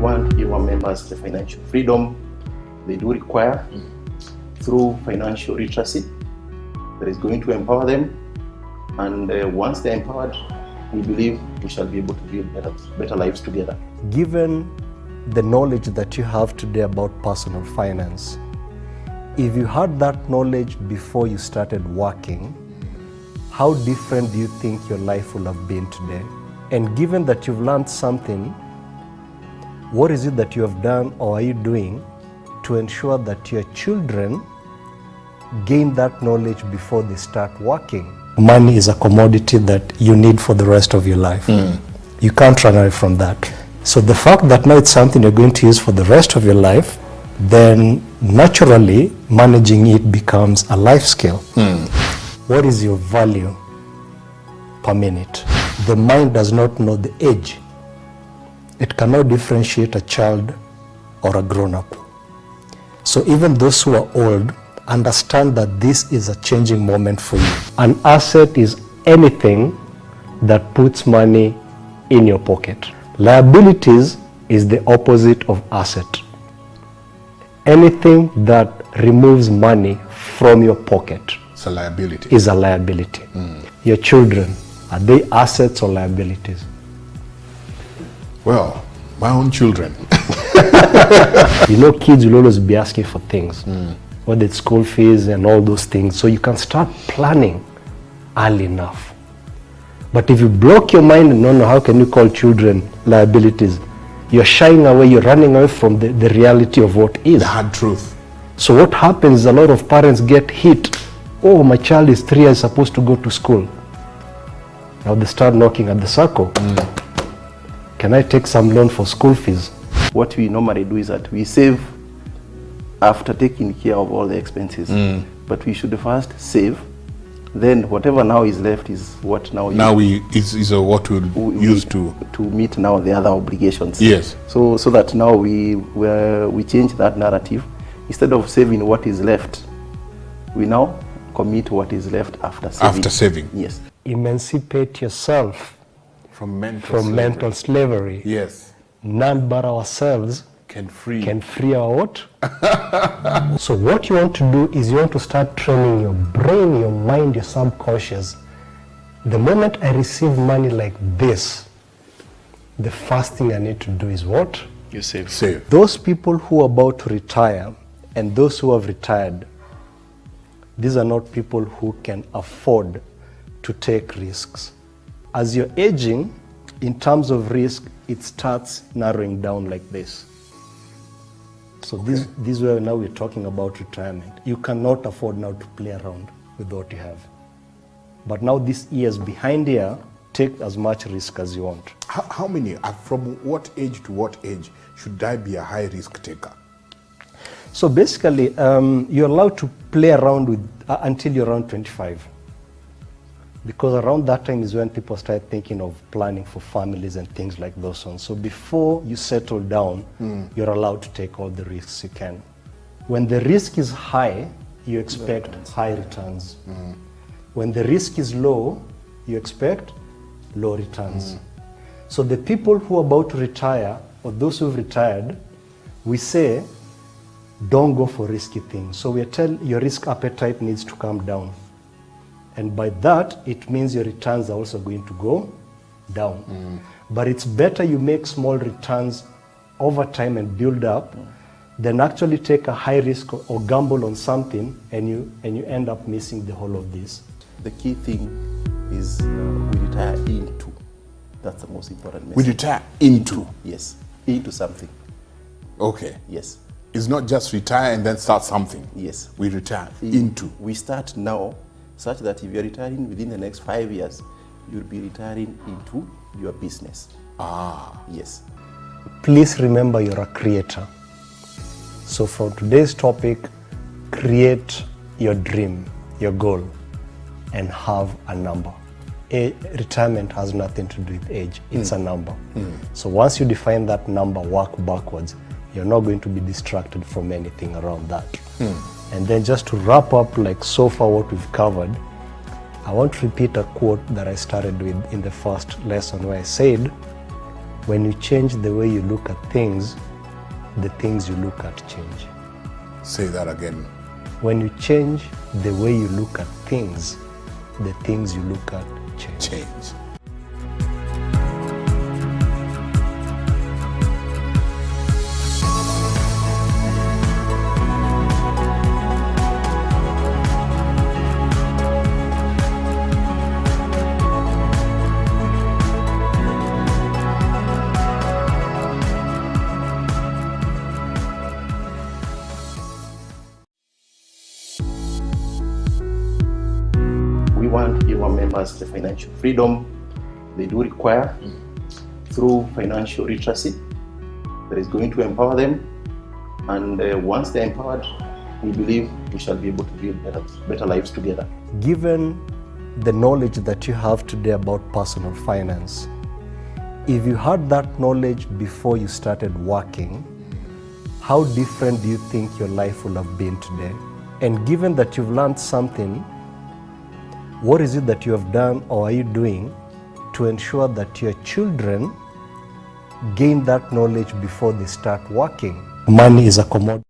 want to give our members the financial freedom they do require through financial literacy that is going to empower them. And once they're empowered, we believe we shall be able to build better lives together. Given the knowledge that you have today about personal finance, if you had that knowledge before you started working, how different do you think your life will have been today? And given that you've learned something, what is it that you have done or are you doing to ensure that your children gain that knowledge before they start working? Money is a commodity that you need for the rest of your life. You can't run away from that. So the fact that now it's something you're going to use for the rest of your life, then naturally managing it becomes a life skill. What is your value per minute? The mind does not know the age. It cannot differentiate a child or a grown-up. So even those who are old understand that this is a changing moment for you. An asset is anything that puts money in your pocket. Liabilities is the opposite of asset. Anything that removes money from your pocket It's a liability. is a liability. Your children, are they assets or liabilities? Well, my own children. You know, kids will always be asking for things, whether it's school fees and all those things. So you can start planning early enough. But if you block your mind and no, how can you call children liabilities? You're shying away, you're running away from the reality of what is. The hard truth. So what happens is a lot of parents get hit. Oh, my child is 3 years supposed to go to school. Now they start knocking at the Sacco. Can I take some loan for school fees? What we normally do is that we save after taking care of all the expenses. But we should first save. Then whatever now is left is what now is what we'll use to meet now the other obligations. Yes. So that now we change that narrative. Instead of saving what is left, we now commit what is left after saving. After saving. Yes. Emancipate yourself from mental mental slavery. Yes. None but ourselves Can free our what? So what you want to do is you want to start training your brain, your mind, your subconscious. The moment I receive money like this, the first thing I need to do is what? You save. Save. Those people who are about to retire and those who have retired, these are not people who can afford to take risks. As you're aging, in terms of risk, it starts narrowing down like this. So this is where now we're talking about retirement. You cannot afford now to play around with what you have. But now these years behind here, take as much risk as you want. How many, from what age to what age should I be a high risk taker? So basically, you're allowed to play around with until you're around 25. Because around that time is when people start thinking of planning for families and things like those ones. So before you settle down, you're allowed to take all the risks you can. When the risk is high, you expect high returns. When the risk is low, you expect low returns. So the people who are about to retire, or those who've retired, we say, don't go for risky things. So we tell your risk appetite needs to come down. And by that, it means your returns are also going to go down. But it's better you make small returns over time and build up than actually take a high risk or gamble on something and you end up missing the whole of this. The key thing is we retire into. That's the most important message. We retire into. Yes, into something. Okay. Yes. It's not just retire and then start something. Yes. We retire into. We start now such that if you're retiring within the next 5 years, you'll be retiring into your business. Yes. Please remember you're a creator. So for today's topic, create your dream, your goal, and have a number. Retirement has nothing to do with age, it's a number. So once you define that number, work backwards, you're not going to be distracted from anything around that. And then just to wrap up, like so far what we've covered, I want to repeat a quote that I started with in the first lesson where I said, When you change the way you look at things, the things you look at change. Say that again. When you change the way you look at things, the things you look at change. Change. We want to give our members the financial freedom they do require through financial literacy that is going to empower them. And once they're empowered, we believe we shall be able to build better lives together. Given the knowledge that you have today about personal finance, if you had that knowledge before you started working, how different do you think your life would have been today? And given that you've learned something, what is it that you have done or are you doing to ensure that your children gain that knowledge before they start working? Money is a commodity.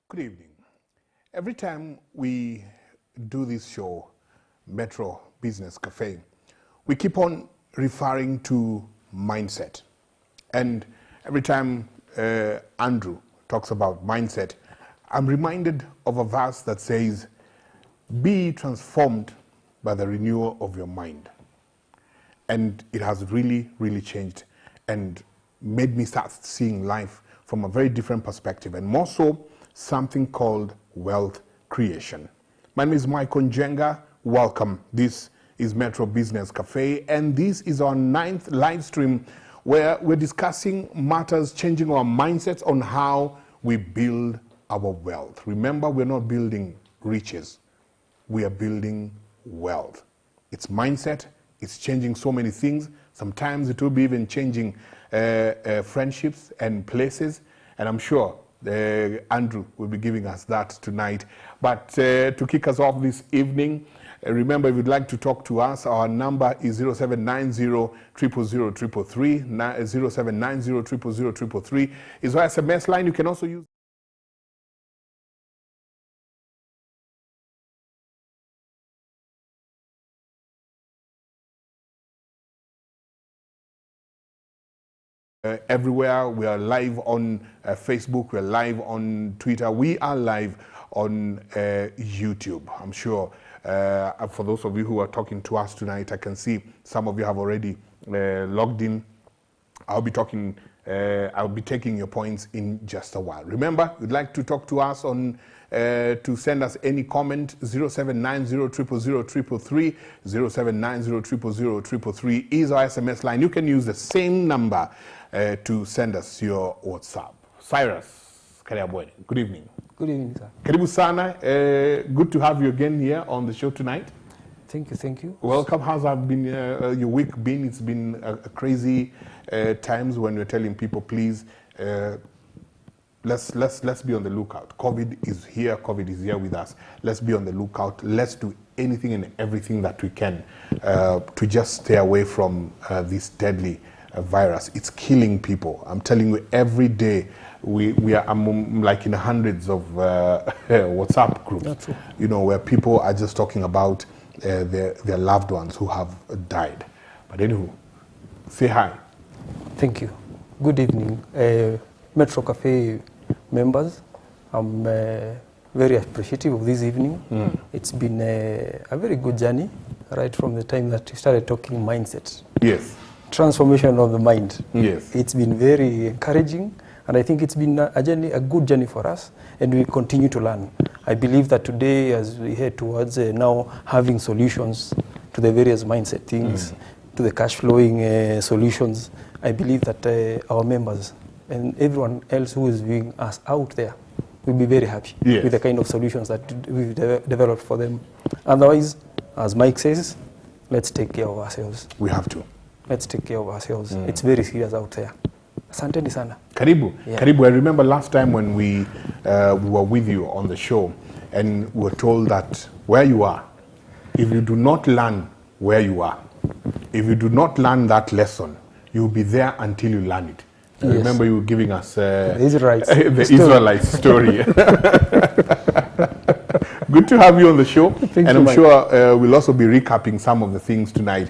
Good evening. Every time we do this show, Metro Business Café, we keep on referring to mindset. And every time Andrew talks about mindset, I'm reminded of a verse that says, "Be transformed by the renewal of your mind." And it has really, really changed and made me start seeing life from a very different perspective, and more so, something called wealth creation. My name is Michael Njenga. Welcome. This is Metro Business Cafe, and this is our 9th live stream where we're discussing matters, changing our mindsets on how we build our wealth. Remember, we're not building riches. We are building wealth. It's mindset. It's changing so many things. Sometimes it will be even changing friendships and places, and I'm sure Andrew will be giving us that tonight. But to kick us off this evening, remember, if you'd like to talk to us, our number is 0790 000 333. 0790 000 333 is our SMS line. You can also use everywhere. We are live on Facebook, we're live on Twitter, we are live on YouTube. I'm sure for those of you who are talking to us tonight, I can see some of you have already logged in. I'll be taking your points in just a while. Remember, you'd like to talk to us on to send us any comment, 0790 000 333, 0790 000 333 is our SMS line. You can use the same number to send us your WhatsApp. Cyrus Kariabwene, good evening. Good evening, sir. Karibu sana. Good to have you again here on the show tonight. Thank you, thank you. Welcome. How's been your week been? It's been a crazy times when we're telling people, please, let's be on the lookout. COVID is here with us. Let's be on the lookout. Let's do anything and everything that we can to just stay away from this deadly virus. It's killing people. I'm telling you, every day we are like in hundreds of WhatsApp groups. That's true. You know, where people are just talking about their loved ones who have died. But anywho, say hi. Thank you. Good evening, Metro Cafe members. I'm very appreciative of this evening. It's been a very good journey, right from the time that we started talking mindset. Yes. Transformation of the mind. Yes. It's been very encouraging, and I think it's been a good journey for us, and we continue to learn. I believe that today, as we head towards now having solutions to the various mindset things, to the cash flowing solutions, I believe that our members and everyone else who is viewing us out there will be very happy with the kind of solutions that we've developed for them. Otherwise, as Mike says, let's take care of ourselves. We have to. let's take care of ourselves. It's very serious out there. Asanteni sana. Karibu. Yeah. Karibu. I remember last time when we were with you on the show and we were told that where you are, if you do not learn where you are, if you do not learn that lesson, you'll be there until you learn it. I remember you giving us The Israelites. the Israelite story. Good to have you on the show. Thank and you, I'm Mike. sure we'll also be recapping some of the things tonight,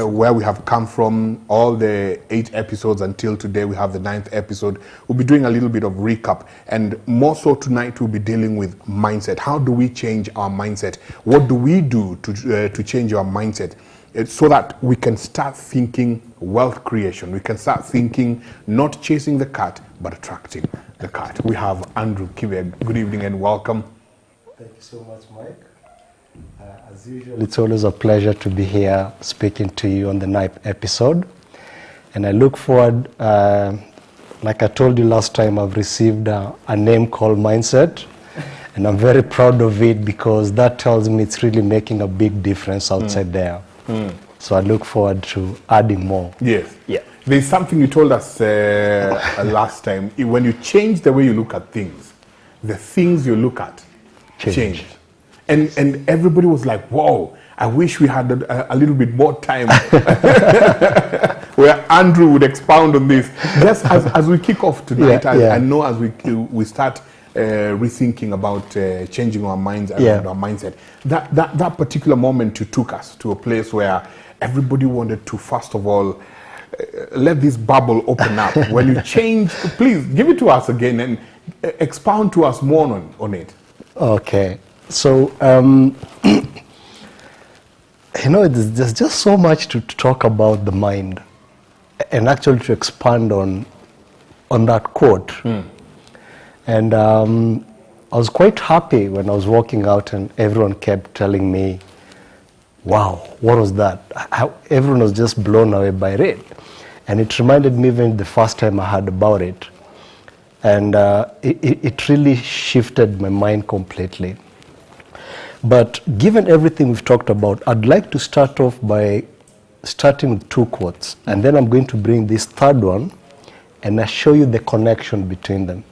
where we have come from, all the 8 episodes until today. We have the 9th episode. We'll be doing a little bit of recap. And more so tonight, we'll be dealing with mindset. How do we change our mindset? What do we do to change our mindset? So that we can start thinking wealth creation. We can start thinking not chasing the cat, but attracting the cat. We have Andrew Kibe. Good evening and welcome. Thank you so much, Mike. As usual, it's always a pleasure to be here speaking to you on the 9th episode. And I look forward, like I told you last time, I've received a name called Mindset. And I'm very proud of it because that tells me it's really making a big difference outside there. So I look forward to adding more. Yes. Yeah. There's something you told us last time. When you change the way you look at things, the things you look at change. And everybody was like, whoa, I wish we had a little bit more time where Andrew would expound on this. Just as we kick off tonight, I know as we start rethinking about changing our minds and our mindset, that particular moment you took us to a place where everybody wanted to, first of all, let this bubble open up. When you change, please give it to us again and expound to us more on it. Okay. So, there's just so much to talk about the mind and actually to expand on that quote. And I was quite happy when I was walking out and everyone kept telling me, wow, what was that? Everyone was just blown away by it. And it reminded me even the first time I heard about it. And it really shifted my mind completely. But given everything we've talked about, I'd like to start off by starting with 2 quotes. And then I'm going to bring this third one and I show you the connection between them.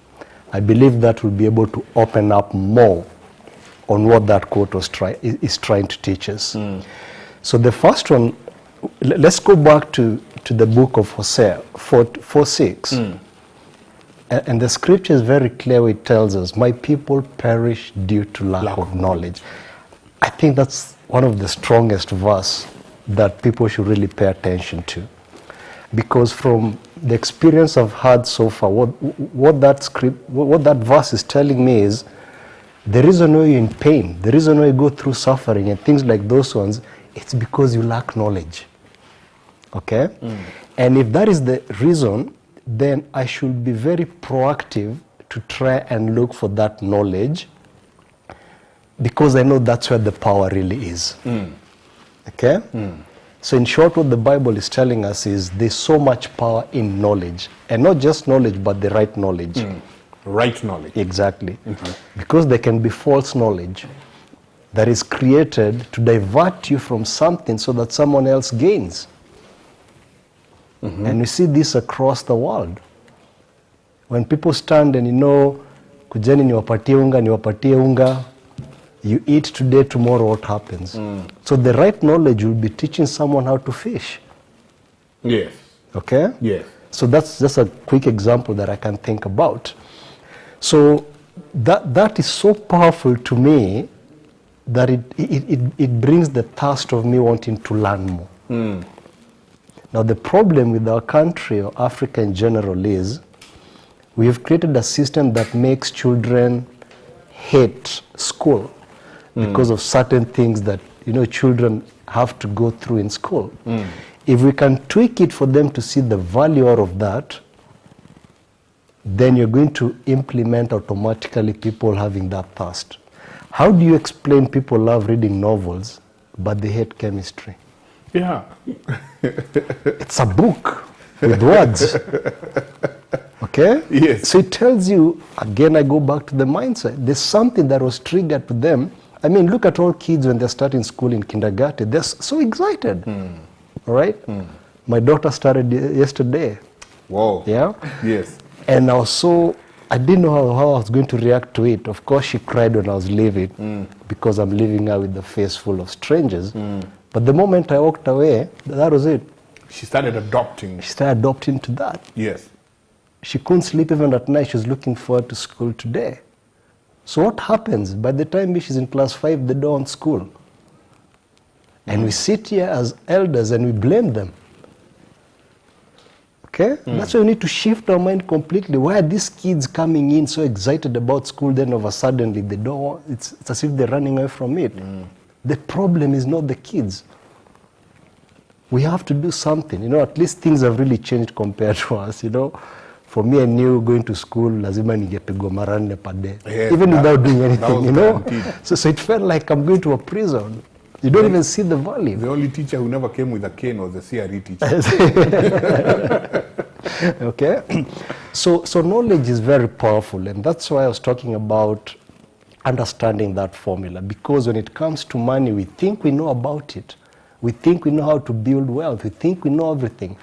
I believe that will be able to open up more on what that quote is trying to teach us. So the first one, let's go back to the book of Hosea 4:6. And the scripture is very clear. It tells us, my people perish due to lack of knowledge. I think that's one of the strongest verses that people should really pay attention to. Because from the experience I've had so far, what that verse is telling me is, the reason why you're in pain, the reason why you go through suffering and things like those ones, it's because you lack knowledge. Okay? And if that is the reason, then I should be very proactive to try and look for that knowledge, because I know that's where the power really is. Okay? So in short, what the Bible is telling us is there's so much power in knowledge. And not just knowledge, but the right knowledge. Right knowledge. Exactly. Because there can be false knowledge that is created to divert you from something so that someone else gains. And we see this across the world. When people stand and kujeni niwapatie unga, you eat today, tomorrow what happens? So the right knowledge will be teaching someone how to fish. Yes. Okay? Yes. So that's just a quick example that I can think about. So that is so powerful to me that it brings the thirst of me wanting to learn more. Now the problem with our country or Africa in general is we have created a system that makes children hate school because of certain things that children have to go through in school. If we can tweak it for them to see the value out of that, then you're going to implement automatically people having that thirst. How do you explain people love reading novels, but they hate chemistry? Yeah. It's a book with words. Okay? Yes. So it tells you, again, I go back to the mindset. There's something that was triggered to them. I mean, look at all kids when they're starting school in kindergarten. They're so excited. All right? My daughter started yesterday. Whoa. Yeah. Yes. And I didn't know how I was going to react to it. Of course, she cried when I was leaving because I'm leaving her with the face full of strangers. But the moment I walked away, that was it. She started adopting. She started adopting to that. Yes. She couldn't sleep even at night. She was looking forward to school today. So what happens? By the time she's in class 5, they don't want school. And we sit here as elders and we blame them. Okay? That's why we need to shift our mind completely. Why are these kids coming in so excited about school, then all of a sudden they don't want, it's as if they're running away from it. The problem is not the kids. We have to do something. You know, at least things have really changed compared to us, you know. For me, I knew going to school, lazima ningepigwa mara 4 per day, even without doing anything, you know. So it felt like I'm going to a prison. You don't even see the value. The only teacher who never came with a cane was the CRE teacher. Okay? So knowledge is very powerful, and that's why I was talking about understanding that formula, because when it comes to money, we think we know about it. We think we know how to build wealth. We think we know everything.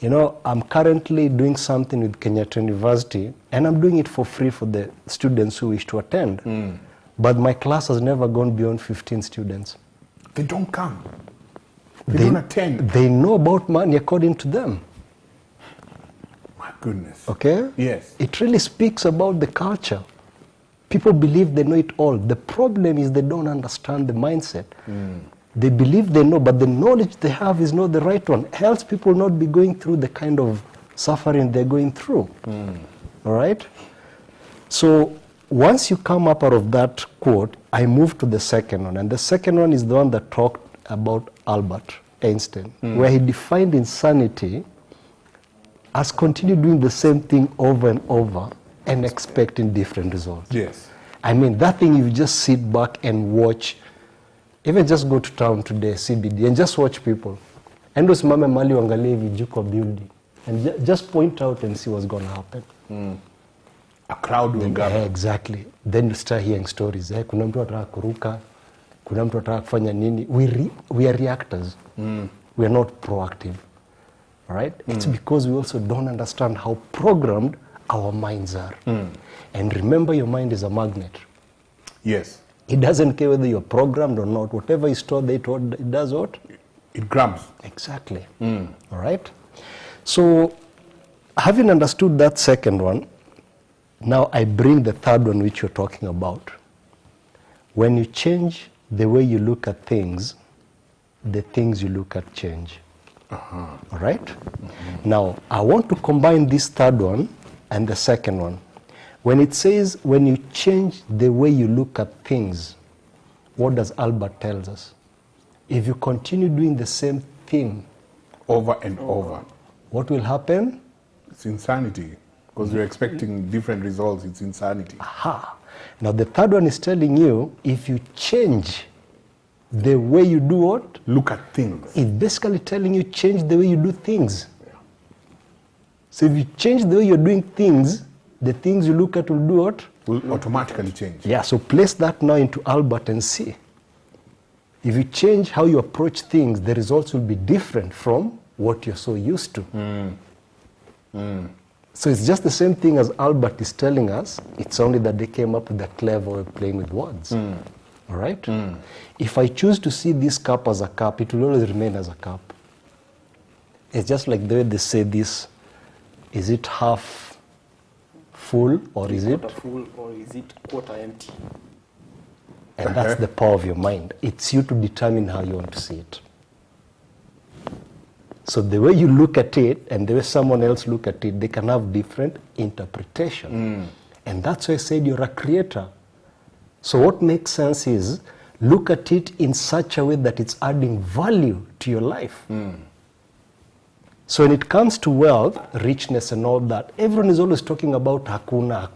You know, I'm currently doing something with Kenyatta University, and I'm doing it for free for the students who wish to attend. But my class has never gone beyond 15 students. They don't come. They don't attend. They know about money according to them. My goodness. Okay? Yes. It really speaks about the culture. People believe they know it all. The problem is they don't understand the mindset. They believe they know, but the knowledge they have is not the right one. Else people will not be going through the kind of suffering they're going through. All right? So once you come up out of that quote, I move to the second one. And the second one is the one that talked about Albert Einstein, where he defined insanity as continue doing the same thing over and over and expecting different results. Yes. I mean, that thing you just sit back and watch. Even just go to town today, CBD, and just watch people. And usimame mali uangalie vijuko building. And just point out and see what's going to happen. A crowd will gather. Exactly. Then you start hearing stories. Kuna mtu ataka kuruka, kuna mtu ataka kufanya nini. We are reactors. We are not proactive. All right? It's because we also don't understand how programmed our minds are. And remember, your mind is a magnet. Yes. It doesn't care whether you're programmed or not. Whatever is taught, it does what? It grabs. Exactly. All right? So, having understood that second one, now I bring the third one which you're talking about. When you change the way you look at things, the things you look at change. All right? Now, I want to combine this third one and the second one. When it says, when you change the way you look at things, what does Albert tells us? If you continue doing the same thing over and over, what will happen? It's insanity. Because you're expecting different results, it's insanity. Aha. Now the third one is telling you, if you change the way you do what? Look at things. It's basically telling you change the way you do things. So if you change the way you're doing things, the things you look at will do what? Will automatically change. Yeah, so place that now into Albert and see. If you change how you approach things, the results will be different from what you're so used to. So it's just the same thing as Albert is telling us. It's only that they came up with a clever way of playing with words. All right? If I choose to see this cup as a cup, it will always remain as a cup. It's just like the way they say this, is it half full or is it quarter full or is it quarter empty? And that's the power of your mind. It's you to determine how you want to see it. So the way you look at it and the way someone else look at it, they can have different interpretation. And that's why I said you're a creator. So what makes sense is look at it in such a way that it's adding value to your life. So when it comes to wealth, richness and all that, everyone is always talking about hakuna,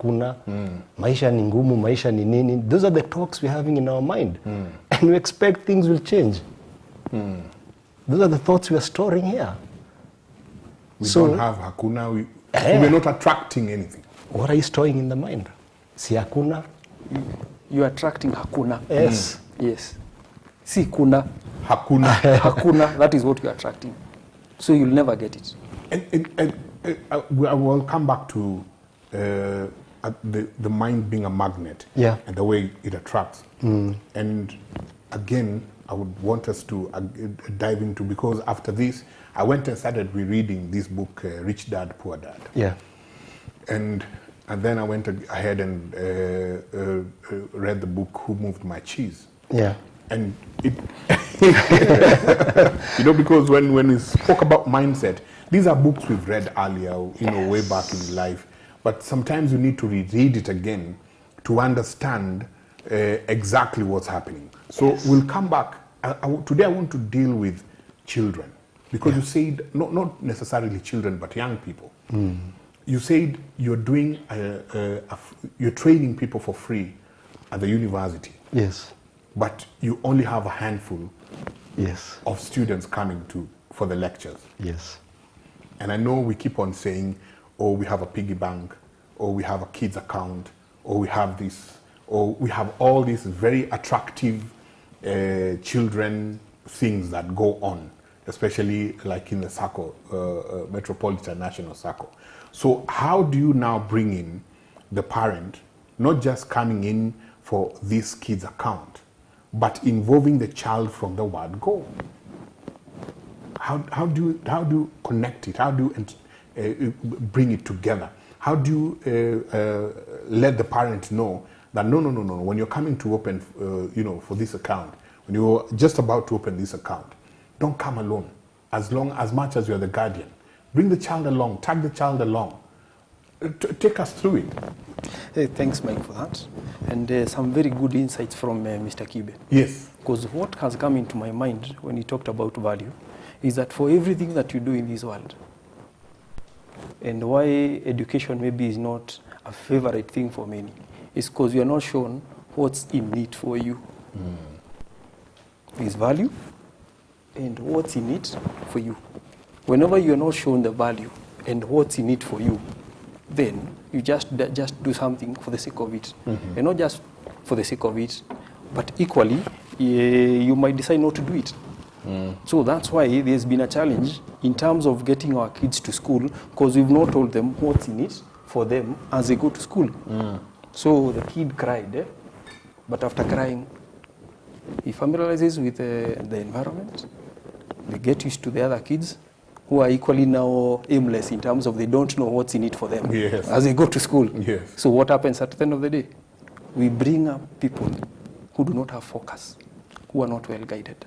maisha ni ngumu, maisha ni nini. Those are the talks we're having in our mind. And we expect things will change. Those are the thoughts we are storing here. We don't have hakuna, we're not attracting anything. What are you storing in the mind? Si hakuna? You're attracting hakuna. Yes. Yes. Si kuna. Hakuna. Hakuna, that is what you're attracting. So you'll never get it. And I will come back to the mind being a magnet, Yeah. and the way it attracts. And again, I would want us to dive into, because after this, I went and started rereading this book, Rich Dad, Poor Dad. Yeah. And then I went ahead and read the book, Who Moved My Cheese? Yeah. And it, because when we spoke about mindset, these are books we've read earlier, way back in life. But sometimes you need to reread it again to understand exactly what's happening. So we'll come back. Today I want to deal with children, because you said, not necessarily children, but young people. You said you're doing, you're training people for free at the university. Yes. But you only have a handful Yes. of students coming for the lectures. Yes. And I know we keep on saying, oh, we have a piggy bank, or we have a kids account, or we have this, or we have all these very attractive children things that go on, especially like in the Sacco, Metropolitan National Sacco. So how do you now bring in the parent, not just coming in for this kids account, but involving the child from the word go? How do you connect it? How do you bring it together? How do you let the parent know that no, when you're coming to open, for this account, when you're just about to open this account, don't come alone. As much as you're the guardian, bring the child along, tag the child along. Take us through it. Hey, thanks, Mike, for that. And some very good insights from Mr. Kibe. Yes. Because what has come into my mind when he talked about value is that for everything that you do in this world, and why education maybe is not a favorite thing for many, is because you are not shown what's in it for you. There's value and what's in it for you. Whenever you are not shown the value and what's in it for you, then you just do something for the sake of it. And not just for the sake of it, but equally, you might decide not to do it. So that's why there's been a challenge in terms of getting our kids to school, because we've not told them what's in it for them as they go to school. So the kid cried, but after crying, he familiarizes with the environment. They get used to the other kids who are equally now aimless in terms of they don't know what's in it for them as they go to school. Yes. So what happens at the end of the day? We bring up people who do not have focus, who are not well guided.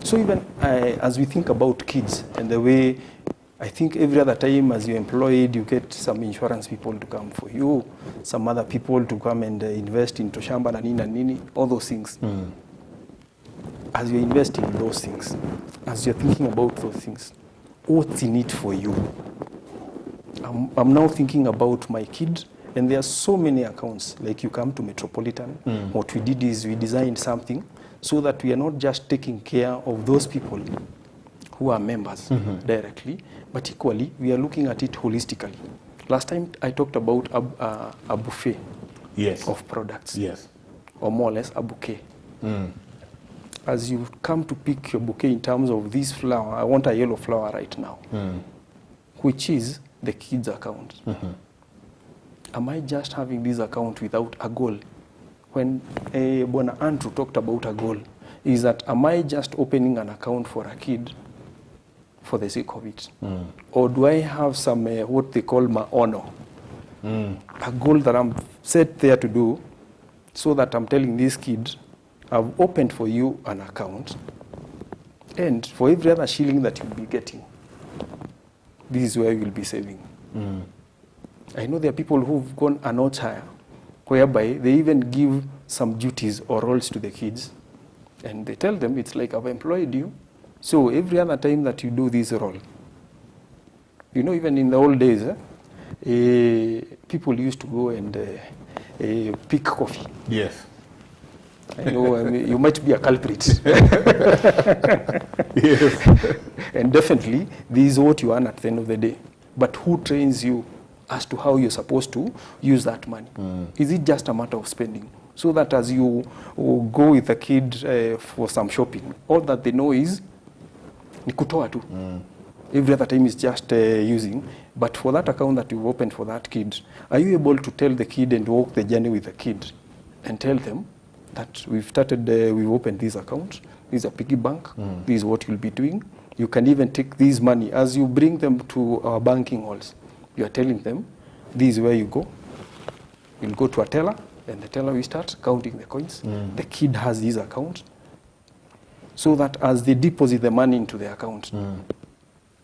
So even as we think about kids and the way, I think every other time as you're employed, you get some insurance people to come for you, some other people to come and invest into shamba na nini, all those things. As you're investing in those things, as you're thinking about those things, what's in it for you? I'm now thinking about my kid, and there are so many accounts. Like you come to Metropolitan, what we did is we designed something so that we are not just taking care of those people who are members directly, but equally we are looking at it holistically. Last time I talked about a buffet of products, or more or less a bouquet. As you come to pick your bouquet in terms of this flower, I want a yellow flower right now, which is the kids' account. Am I just having this account without a goal? When Bona Andrew talked about a goal, is that am I just opening an account for a kid for the sake of it? Or do I have some, what they call maono, a goal that I'm set there to do, so that I'm telling this kid, I've opened for you an account, and for every other shilling that you'll be getting, this is where you'll be saving. I know there are people who've gone a notch higher, whereby they even give some duties or roles to the kids, and they tell them, it's like I've employed you, so every other time that you do this role, even in the old days, people used to go and pick coffee. Yes. I know you might be a culprit. Yes. And definitely, this is what you earn at the end of the day. But who trains you as to how you're supposed to use that money? Is it just a matter of spending? So that as you go with a kid for some shopping, all that they know is ni kutoa tu. every other time is just using. But for that account that you've opened for that kid, are you able to tell the kid and walk the journey with the kid and tell them that we've opened this account, this is a piggy bank, this is what you'll be doing. You can even take this money as you bring them to our banking halls. You are telling them, this is where you go. You'll go to a teller, and the teller will start counting the coins. The kid has his account, so that as they deposit the money into the account,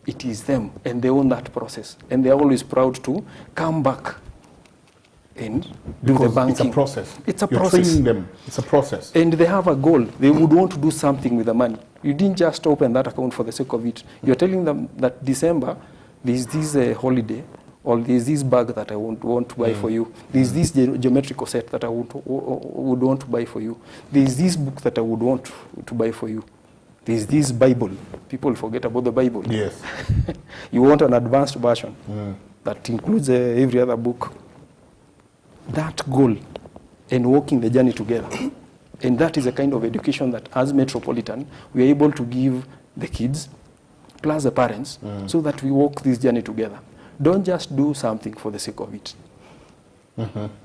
it is them, and they own that process. And they're always proud to come back and do the banking. It's a process. It's a You're process. training them. It's a process. And they have a goal. They would want to do something with the money. You didn't just open that account for the sake of it. You're telling them that December, there's this holiday, or there's this bag that I want to buy for you. There's this geometrical set that I would want to buy for you. There's this book that I would want to buy for you. There's this Bible. People forget about the Bible. Yes. You want an advanced version that includes every other book. That goal and walking the journey together. And that is a kind of education that as Metropolitan, we are able to give the kids plus the parents so that we walk this journey together. Don't just do something for the sake of it.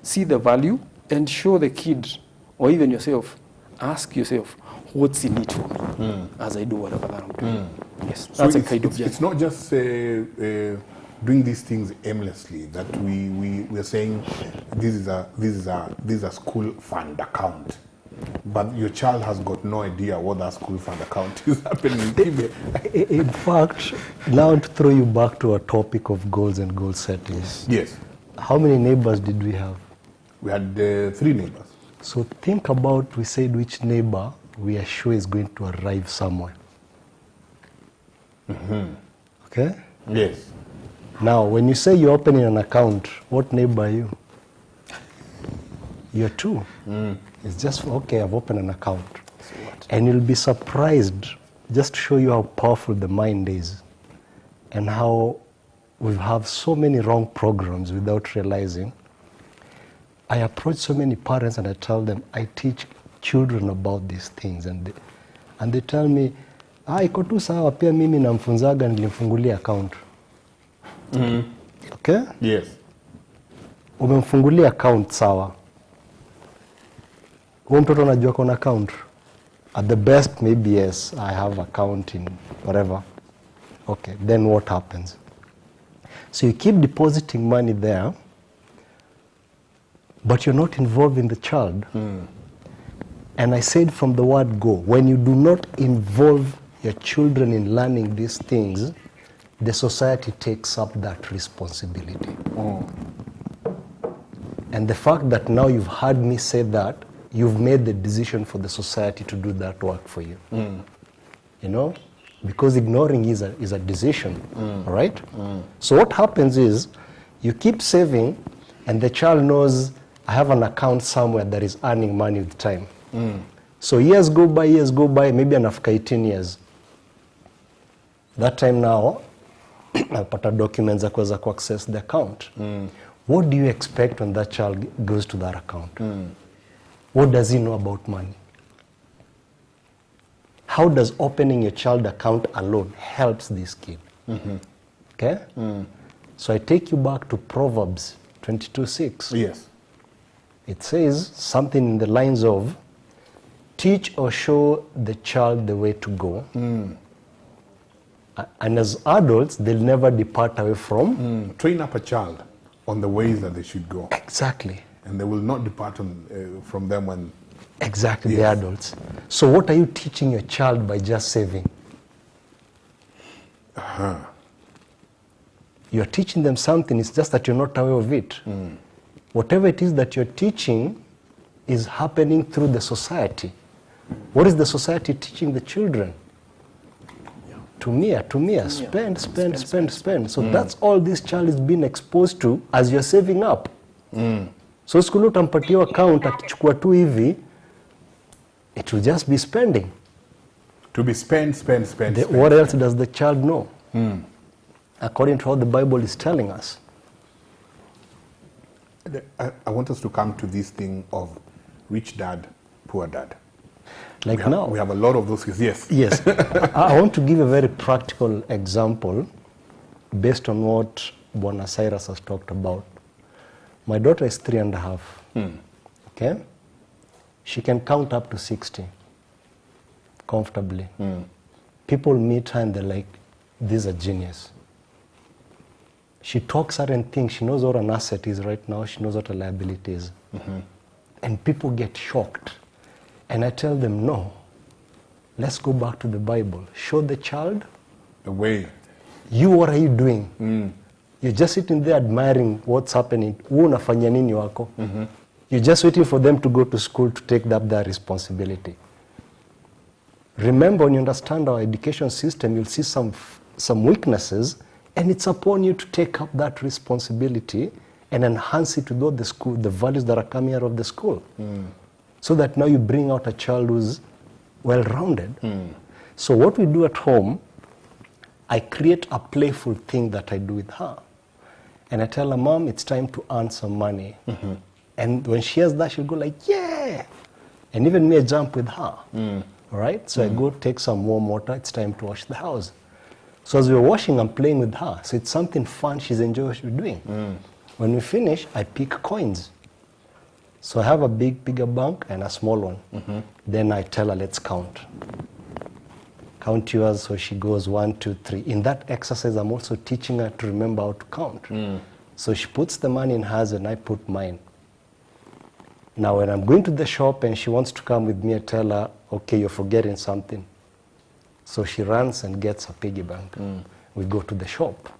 See the value and show the kid, or even yourself, ask yourself, what's in it for me as I do whatever that I'm doing? Yes, So that's a kind of journey. it's not just doing these things aimlessly, that we're saying this is a school fund account, but your child has got no idea what that school fund account is happening. In fact, now to throw you back to our topic of goals and goal settings. Yes. How many neighbors did we have? We had 3 neighbors. So think about, we said which neighbor we are sure is going to arrive somewhere. Okay? Yes. Now, when you say you're opening an account, what neighbor are you? You're 2. It's just, okay, I've opened an account. And you'll be surprised, just to show you how powerful the mind is and how we have so many wrong programs without realizing. I approach so many parents and I tell them, I teach children about these things, and they tell me, iko tu sawa, pia mimi namfunzaga nilimfungulia account. Okay? Yes. Umemfungulia account sawa. Huyo mtoto anajua kuna account. At the best, maybe yes, I have account in whatever. Okay, then what happens? So you keep depositing money there, but you're not involving the child. And I said from the word go, when you do not involve your children in learning these things, the society takes up that responsibility. And the fact that now you've heard me say that, you've made the decision for the society to do that work for you. You know? Because ignoring is a decision, right? So what happens is, you keep saving, and the child knows, I have an account somewhere that is earning money with time. So years go by, maybe after 18 years. That time now, I'll documents za kuweza ku access the account. What do you expect when that child goes to that account? What does he know about money? How does opening your child account alone helps this kid? Okay? So I take you back to Proverbs 22:6. Yes. It says something in the lines of, teach or show the child the way to go. And as adults, they'll never depart away from. Train up a child on the ways that they should go. Exactly. And they will not depart from them when... Exactly, the adults. So what are you teaching your child by just saving? You're teaching them something, it's just that you're not aware of it. Whatever it is that you're teaching is happening through the society. What is the society teaching the children? Tumia, spend. So that's all this child is being exposed to as you're saving up. So skulu utampatia account akichukua tu hivi, it will just be spending. To be spend. What else does the child know? According to how the Bible is telling us. I want us to come to this thing of rich dad, poor dad. Like We have a lot of those kids, yes. Yes. I want to give a very practical example based on what Bwana Cyrus has talked about. My daughter is 3.5. Okay? She can count up to 60 comfortably. People meet her and they're like, this is a genius. She talks certain things. She knows what an asset is right now. She knows what a liability is. And people get shocked. And I tell them, no, let's go back to the Bible. Show the child The way. You, what are you doing? You're just sitting there admiring what's happening. Unafanya nini wako? You're just waiting for them to go to school to take up their responsibility. Remember, when you understand our education system, you'll see some weaknesses, and it's upon you to take up that responsibility and enhance it to the values that are coming out of the school. So that now you bring out a child who's well-rounded. So what we do at home, I create a playful thing that I do with her. And I tell her, Mom, it's time to earn some money. And when she hears that, she'll go like, yeah. And even me, I jump with her. All right? So I go take some warm water. It's time to wash the house. So as we're washing, I'm playing with her. So it's something fun. She's enjoying what we're doing. When we finish, I pick coins. So I have a bigger bank and a small one. Then I tell her, let's count. Count yours. So she goes 1, 2, 3. In that exercise, I'm also teaching her to remember how to count. So she puts the money in hers and I put mine. Now, when I'm going to the shop and she wants to come with me, I tell her, okay, you're forgetting something. So she runs and gets a piggy bank. We go to the shop.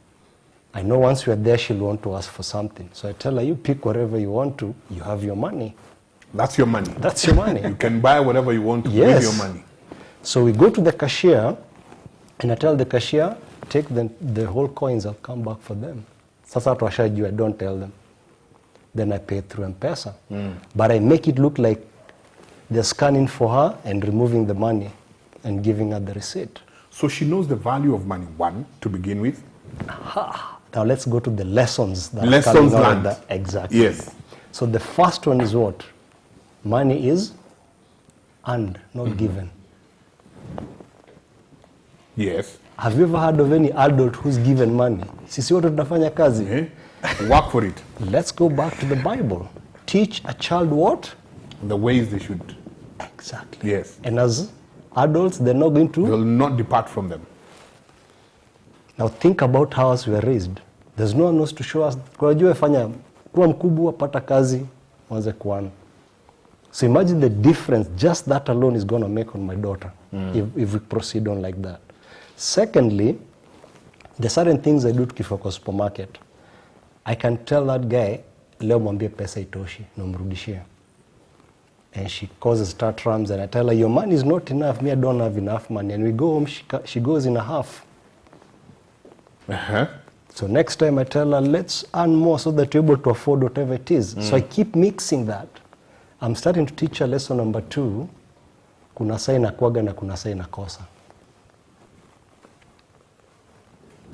I know once we're there, she'll want to ask for something. So I tell her, you pick whatever you want to. You have your money. That's your money. That's your money. You can buy whatever you want with your money. So we go to the cashier, and I tell the cashier, take the whole coins, I'll come back for them. Sasa tuwashajua, I don't tell them. Then I pay through M-Pesa. But I make it look like they're scanning for her and removing the money and giving her the receipt. So she knows the value of money, one, to begin with. Now let's go to the lessons that Lessons are coming out learned. of that. Exactly. Yes. So the first one is what? Money is earned, not given. Yes. Have you ever heard of any adult who's given money? Sisi wote tunafanya kazi. Work for it. Let's go back to the Bible. Teach a child what? The ways they should. Exactly. Yes. And as adults, they're not going They to. will not depart from them. Now think about how us we were raised. There's no one else to show us. Kwa jua fanya kuwa mkubwa, pata kazi, mwanze kuana. So imagine the difference just that alone is going to make on my daughter if we proceed on like that. Secondly, there are certain things I do tukifika supermarket. I can tell that guy, leo mwambie pesa itoshi, namrudishia. And she causes tantrums and I tell her, your money is not enough, me I don't have enough money. And we go home, she goes in a half. So next time I tell her, let's earn more so that you're able to afford whatever it is. So I keep mixing that. I'm starting to teach her lesson number 2, kuna saa inakuwaga na kuna saa inakosa.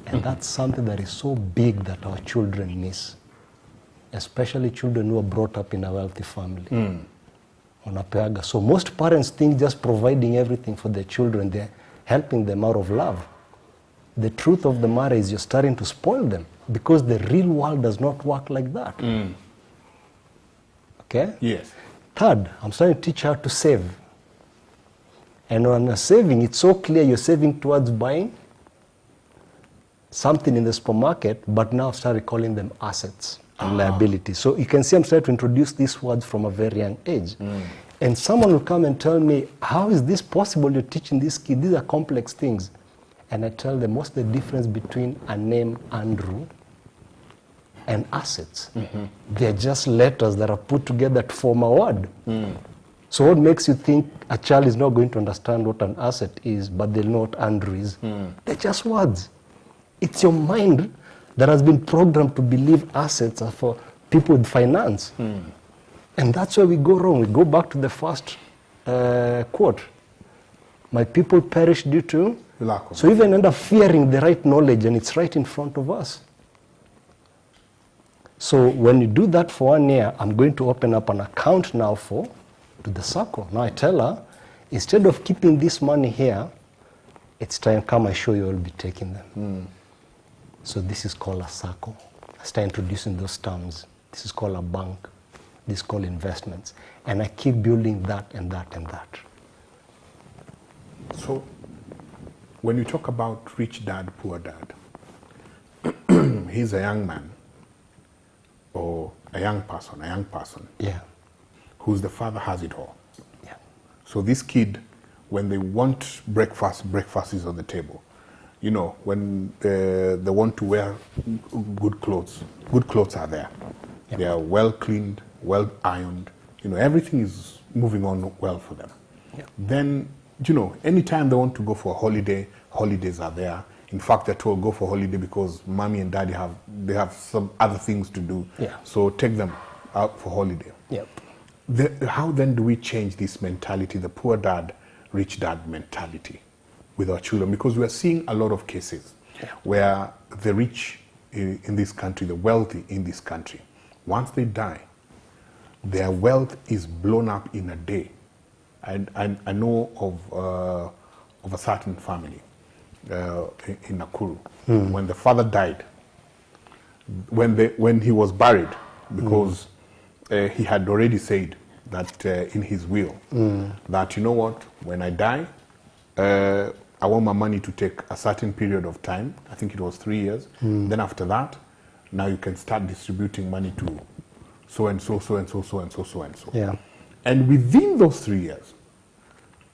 And that's something that is so big that our children miss. Especially children who are brought up in a wealthy family. Wanapeaga. So most parents think just providing everything for their children, they're helping them out of love. The truth of the matter is you're starting to spoil them because the real world does not work like that. Okay? Yes. Third, I'm starting to teach her to save. And when you're saving, it's so clear you're saving towards buying something in the supermarket, but now I've started calling them assets and liabilities. So you can see I'm starting to introduce these words from a very young age. And someone will come and tell me, how is this possible you're teaching this kid? These are complex things. And I tell them, what's the difference between a name, Andrew, and assets? They're just letters that are put together to form a word. So what makes you think a child is not going to understand what an asset is, but they'll know what Andrew is? They're just words. It's your mind that has been programmed to believe assets are for people with finance. And that's where we go wrong. We go back to the first quote. My people perish due to lack of. So even end up fearing the right knowledge, and it's right in front of us. So when you do that for 1 year, I'm going to open up an account now to the Sacco. Now I tell her, instead of keeping this money here, it's time come I show you, I'll be taking them. So this is called a Sacco. I start introducing those terms. This is called a bank. This is called investments. And I keep building that and that and that. So, when you talk about rich dad, poor dad, he's a young man or a young person, Yeah. who's the father has it all. Yeah. So this kid, when they want breakfast is on the table. You know, when they want to wear good clothes are there. Yep. They are well cleaned, well ironed. You know, everything is moving on well for them. Yep. Then, you know, anytime they want to go for a holiday, holidays are there. In fact, they're told go for holiday because mommy and daddy have some other things to do. Yeah. So take them out for holiday. Yep. How then do we change this mentality, the poor dad, rich dad mentality with our children? Because we are seeing a lot of cases where the rich in this country, the wealthy in this country, once they die, their wealth is blown up in a day. And I know of a certain family in Nakuru. When the father died, when he was buried, because he had already said that in his will, that, you know what, when I die, I want my money to take a certain period of time. I think it was 3 years. Then after that, now you can start distributing money to so and so, so and so, so and so, so and so. Yeah. And within those 3 years,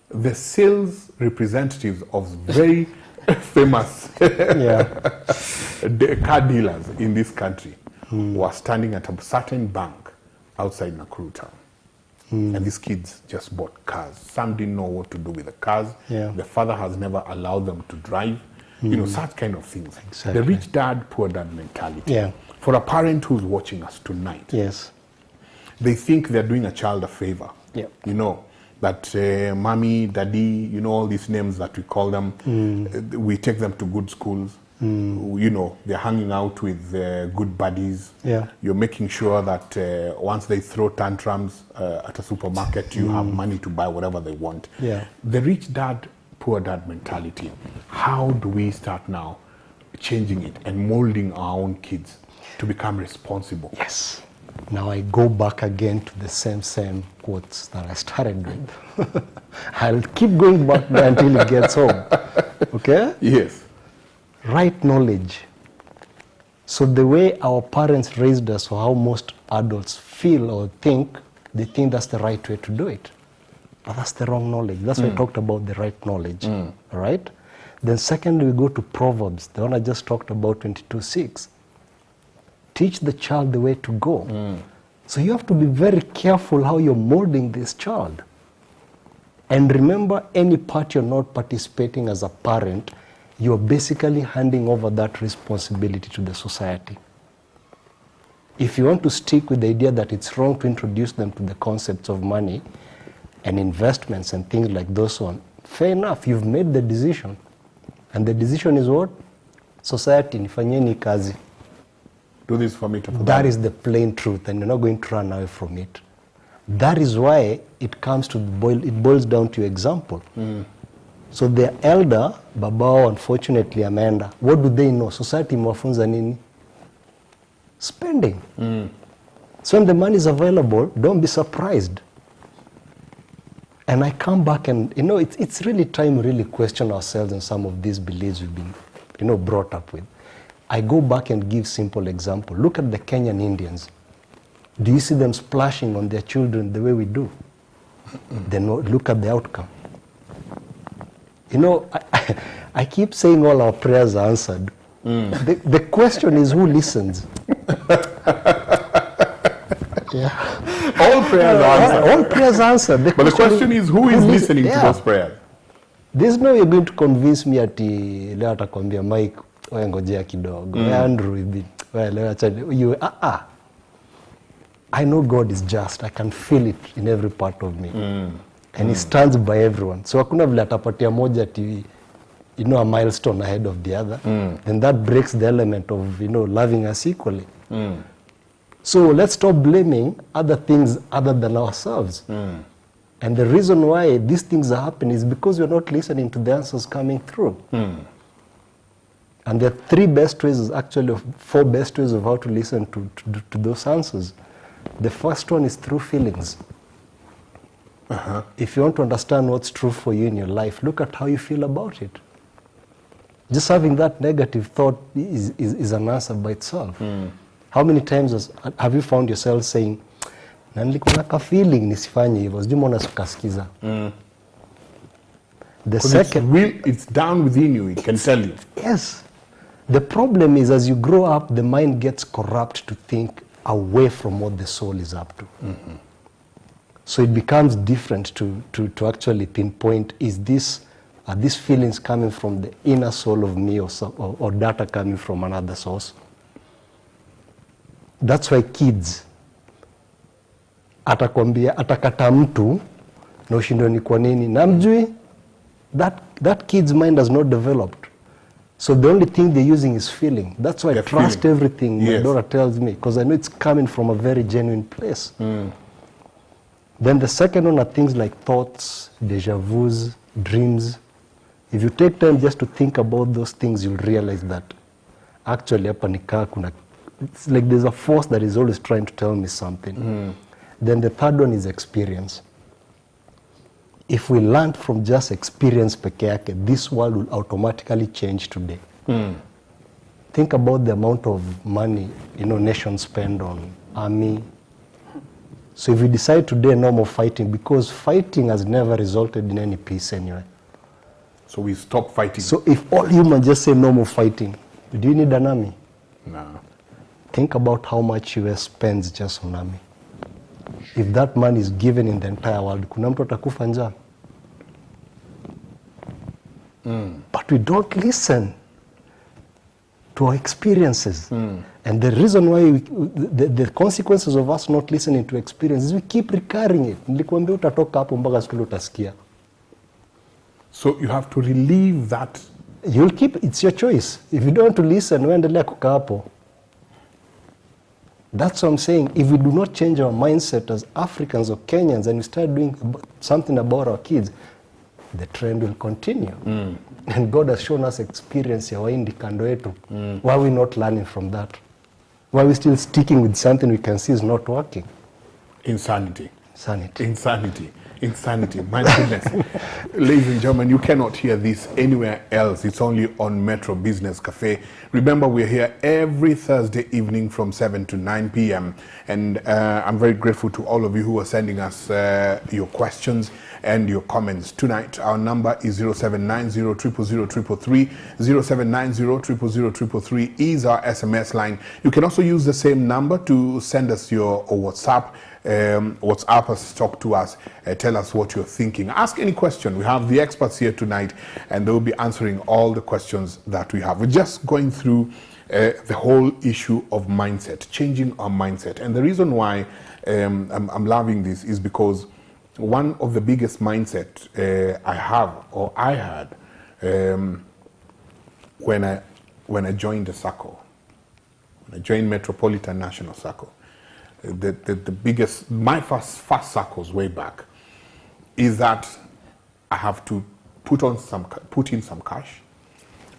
the sales representatives of very famous car dealers in this country were standing at a certain bank outside Nakuru town. And these kids just bought cars. Some didn't know what to do with the cars. Yeah. The father has never allowed them to drive. You know, such kind of things. Exactly. The rich dad, poor dad mentality. Yeah. For a parent who's watching us tonight, Yes. they think they're doing a child a favor. Yeah. You know, that mommy, daddy, you know, all these names that we call them, we take them to good schools. You know, they're hanging out with good buddies. Yeah. You're making sure that once they throw tantrums at a supermarket, you have money to buy whatever they want. Yeah. The rich dad, poor dad mentality, how do we start now changing it and molding our own kids to become responsible? Yes. Now I go back again to the same quotes that I started with. I'll keep going back there until it gets home. Okay? Yes. Right knowledge. So the way our parents raised us, or how most adults feel or think, they think that's the right way to do it. But that's the wrong knowledge. That's why I talked about the right knowledge. All right? Then secondly, we go to Proverbs, the one I just talked about, 22:6. Teach the child the way to go. So you have to be very careful how you're molding this child. And remember, any part you're not participating as a parent, you're basically handing over that responsibility to the society. If you want to stick with the idea that it's wrong to introduce them to the concepts of money and investments and things like those on, fair enough, you've made the decision. And the decision is what? Society, nifanyeni kazi. Do this for me to provide. That is the plain truth, and you're not going to run away from it. That is why it comes to it boils down to your example. So the elder, babao, unfortunately, ameenda. What do they know? Society imewafunza nini? Spending. So when the money is available, don't be surprised. And I come back and, you know, it's really time we really question ourselves and some of these beliefs we've been, you know, brought up with. I go back and give simple example. Look at the Kenyan Indians. Do you see them splashing on their children the way we do? Then look at the outcome. You know, I keep saying all our prayers are answered. The question is who listens? All prayers are answered. All prayers are answered. But the question is who is listening to those prayers? There's no way you're going to convince me ati leo atakwambia Mike, wewe ngojea kidogo. Andrew, leo acha you I know God is just. I can feel it in every part of me. And he stands by everyone. So hakuna vile atapatia moja ati, you know, a milestone ahead of the other. And that breaks the element of, you know, loving us equally. So let's stop blaming other things other than ourselves. And the reason why these things are happening is because we're not listening to the answers coming through. And there are 3 best ways, actually 4 best ways of how to listen to those answers. The first one is through feelings. If you want to understand what's true for you in your life, look at how you feel about it. Just having that negative thought is an answer by itself. How many times have you found yourself saying, na nilikuwa na ka feeling nisifanye hivyo, sijui mbona sikasikiza. The second, it's down within you, it can tell you. Yes. The problem is, as you grow up, the mind gets corrupt to think away from what the soul is up to. So it becomes different to actually pinpoint, are these feelings coming from the inner soul of me or data coming from another source? That's why kids, atakata mtu na ushindwe ni kwa nini na mjui, that kid's mind has not developed. So the only thing they're using is feeling. That's why I trust everything my daughter tells me, because I know it's coming from a very genuine place. Then the second one are things like thoughts, deja vus, dreams. If you take time just to think about those things, you'll realize that actually it's like there's a force that is always trying to tell me something. Then the third one is experience. If we learn from just experience peke yake, this world will automatically change today. Think about the amount of money nations spend on army. So if we decide today no more fighting, because fighting has never resulted in any peace anyway. So we stop fighting. So if all humans just say no more fighting, do you need an army? No. Think about how much US spends just on army. If that money is given in the entire world, kuna mtu atakufa njaa. But we don't listen to our experiences. And the reason why the consequences of us not listening to experiences, we keep recurring it. Nilikwambia utatoka hapo mpaka siku utasikia. So you have to relieve that. You'll keep, it's your choice. If you don't want to listen, uendelea kukaa hapo. That's what I'm saying. If we do not change our mindset as Africans or Kenyans and we start doing something about our kids, the trend will continue. And God has shown us experience ya waindi kando yetu. Why are we not learning from that? Why are we still sticking with something we can see is not working? Insanity. Insanity. Insanity. My goodness. Ladies and gentlemen, you cannot hear this anywhere else. It's only on Metro Business Café. Remember, we're here every Thursday evening from 7 to 9 p.m. And I'm very grateful to all of you who are sending us your questions and your comments. Tonight, our number is 0790-000-333. 0790-000-333 is our SMS line. You can also use the same number to send us your WhatsApp. WhatsApp us, talk to us, tell us what you're thinking. Ask any question. We have the experts here tonight, and they will be answering all the questions that we have. We're just going through the whole issue of mindset, changing our mindset. And the reason why I'm loving this is because one of the biggest mindset I had when I joined the Sacco, when I joined Metropolitan National Sacco, the biggest, my first Saccos way back, is that I have to put in some cash,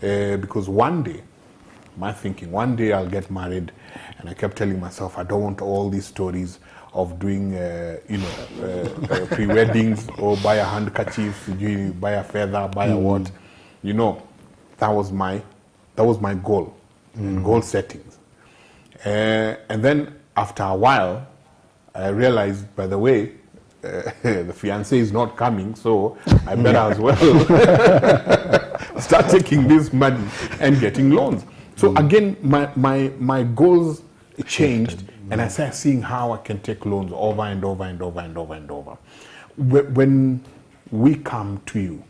because one day I'll get married, and I kept telling myself I don't want all these stories of doing pre-weddings or buy a handkerchief, buy a feather, buy a what, that was my goal, goal settings, and then after a while, I realized, by the way, the fiancé is not coming, so I better as well start taking this money and getting loans. So again, my goals changed, and I started seeing how I can take loans over and over and over and over and over. When we come to you,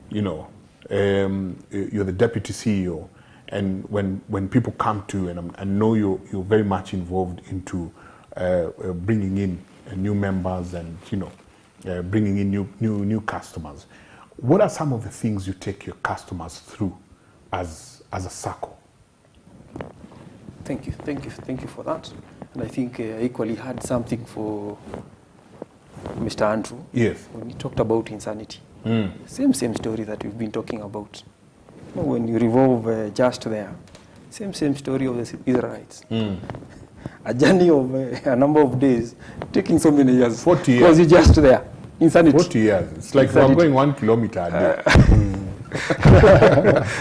you're the deputy CEO, and when people come to you, and I know you're very much involved into bringing in new members and bringing in new customers, what are some of the things you take your customers through as a Sacco? Thank you for that. And I think I equally had something for Mr. Andrew. Yes. When he talked about insanity. Same story that we've been talking about. when you revolve just there, same story of the Israelites. A journey of a number of days, taking so many years. 40 years. Because you're just there. Insanity. 40 years. It's like we're going 1 kilometer a day.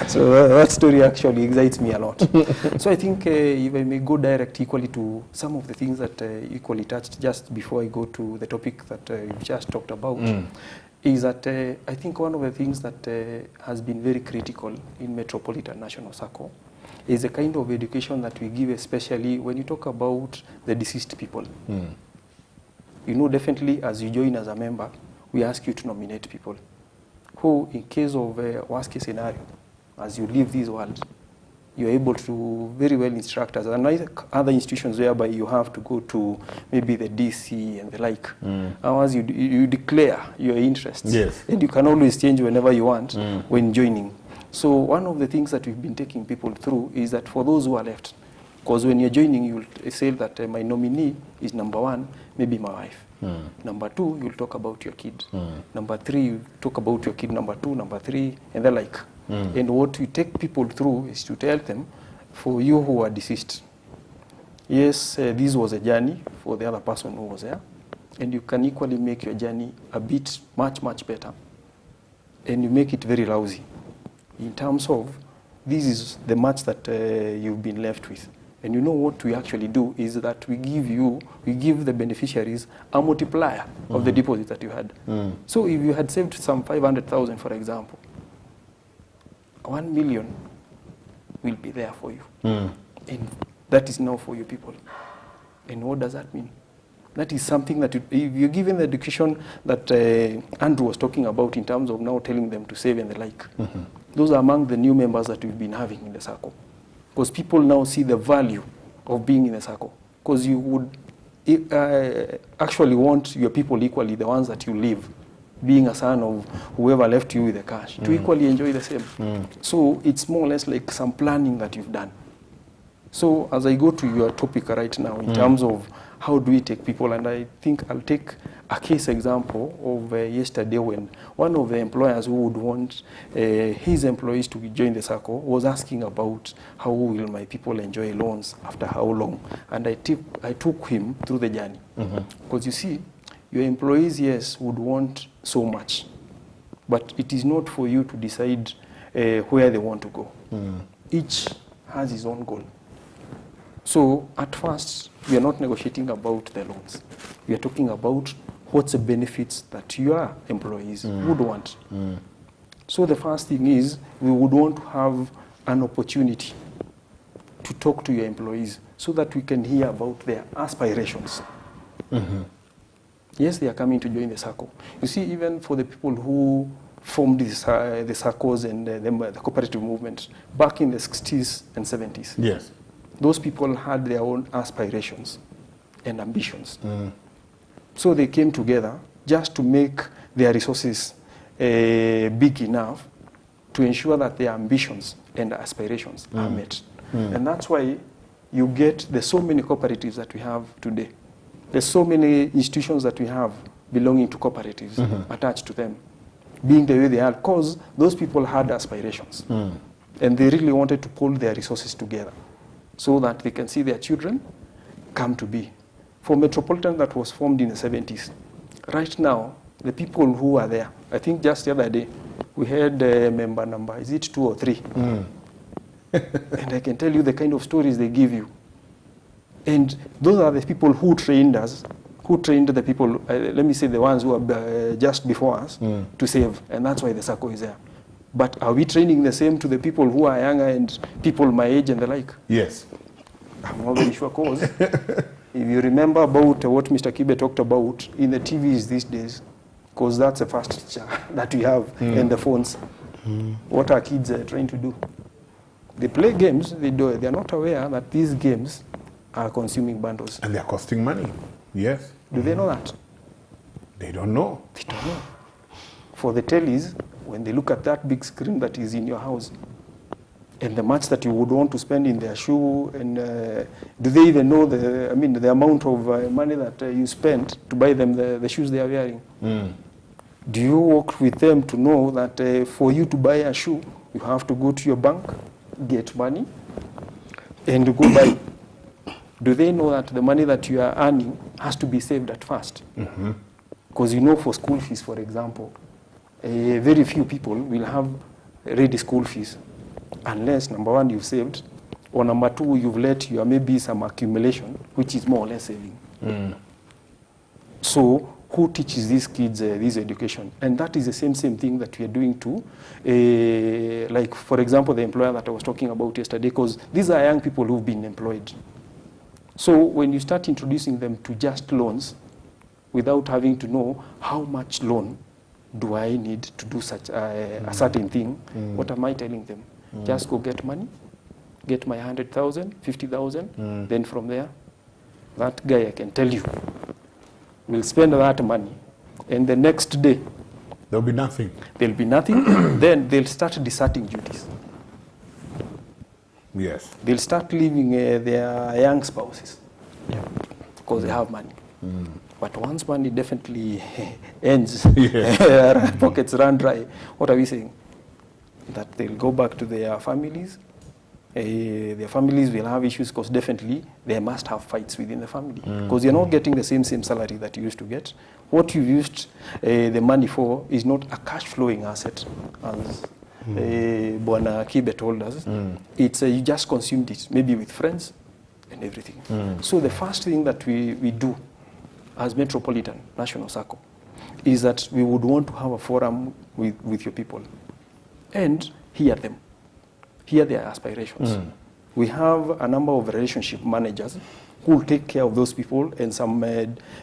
So that story actually excites me a lot. So I think if I may go direct equally to some of the things that equally touched just before I go to the topic that you've just talked about, is that I think one of the things that has been very critical in Metropolitan National Sacco is the kind of education that we give, especially when you talk about the deceased people. You know, definitely as you join as a member, we ask you to nominate people who, in case of a worst case scenario, as you leave this world, you're able to very well instruct us. And other institutions whereby you have to go to maybe the DC and the like. As you declare your interests. Yes. And you can always change whenever you want when joining. So one of the things that we've been taking people through is that for those who are left, because when you're joining, you'll say that my nominee is number 1, maybe my wife. Number 2, you'll talk about your kid. Number 3, you talk about your kid number 2, number 3, and the like. And what we take people through is to tell them, for you who are deceased, yes, this was a journey for the other person who was there, and you can equally make your journey a bit much better, and you make it very lousy in terms of this is the match that you've been left with. And you know what we actually do is that we give the beneficiaries a multiplier of the deposit that you had. So if you had saved some 500,000, for example, 1 million will be there for you. And that is now for you people. And what does that mean? That is something that if you're given the education that Andrew was talking about in terms of now telling them to save and the like. Those are among the new members that we've been having in the Sacco. Because people now see the value of being in the Sacco. Because you would actually want your people equally, the ones that you leave, being a son of whoever left you with the cash, to equally enjoy the same. So it's more or less like some planning that you've done. So as I go to your topic right now, in terms of how do we take people, and I think I'll take a case example of yesterday when one of the employers who would want his employees to join the Sacco was asking about how will my people enjoy loans after how long. And I took him through the journey. Because you see, your employees, yes, would want so much, but it is not for you to decide where they want to go. Each has his own goal. So at first, we are not negotiating about the loans. We are talking about what's the benefits that your employees would want. So the first thing is we would want to have an opportunity to talk to your employees so that we can hear about their aspirations. Yes, they are coming to join the Sacco. You see, even for the people who formed the Saccos and the cooperative movement back in the 60s and 70s. Yes. Those people had their own aspirations and ambitions. So they came together just to make their resources big enough to ensure that their ambitions and aspirations are met. And that's why you get the so many cooperatives that we have today. There's so many institutions that we have belonging to cooperatives attached to them, being the way they are, because those people had aspirations. And they really wanted to pull their resources together so that they can see their children come to be. For Metropolitan, that was formed in the 70s. Right now, the people who are there, I think just the other day, we had a member number, is it 2 or 3? And I can tell you the kind of stories they give you. And those are the people who trained us, who trained the people, let me say the ones who are just before us, to save. And that's why the Sacco is there. But are we training the same to the people who are younger and people my age and the like? Yes. I'm not very sure, because if you remember about what Mr. Kibe talked about in the TVs these days, because that's the first teacher that we have, and the phones, what are kids trying to do? They play games, they are not aware that these games are consuming bundles. And they're costing money. Yes. Do they know that? They don't know. They don't know. For the tellies, when they look at that big screen that is in your house, and the much that you would want to spend in their shoe, and do they even know the amount of money that you spent to buy them the shoes they are wearing? Do you work with them to know that for you to buy a shoe You have to go to your bank, get money, and go buy. Do they know that the money that you are earning has to be saved at first? Because you know, for school fees, for example, very few people will have ready school fees unless, number one, you've saved, or number two, you've let your maybe some accumulation, which is more or less saving. So who teaches these kids this education? And that is the same thing that we are doing to, like, for example, the employer that I was talking about yesterday, because these are young people who've been employed. So when you start introducing them to just loans without having to know how much loan do I need to do such a certain thing, what am I telling them? Just go get money, get my 100,000, 50,000, then from there, that guy, I can tell you, will spend that money, and the next day, there'll be nothing. There'll be nothing. Then they'll start deserting duties. Yes. They'll start leaving their young spouses because they have money. But once money definitely ends, pockets run dry, what are we saying? That they'll go back to their families. Their families will have issues because definitely they must have fights within the family because you're not getting the same salary that you used to get. What you used the money for is not a cash flowing asset, as Bwana Kibe told us. It's you just consumed it, maybe with friends and everything. So the first thing that we do as Metropolitan National Sacco is that we would want to have a forum with your people and hear them. Hear their aspirations. We have a number of relationship managers who will take care of those people and some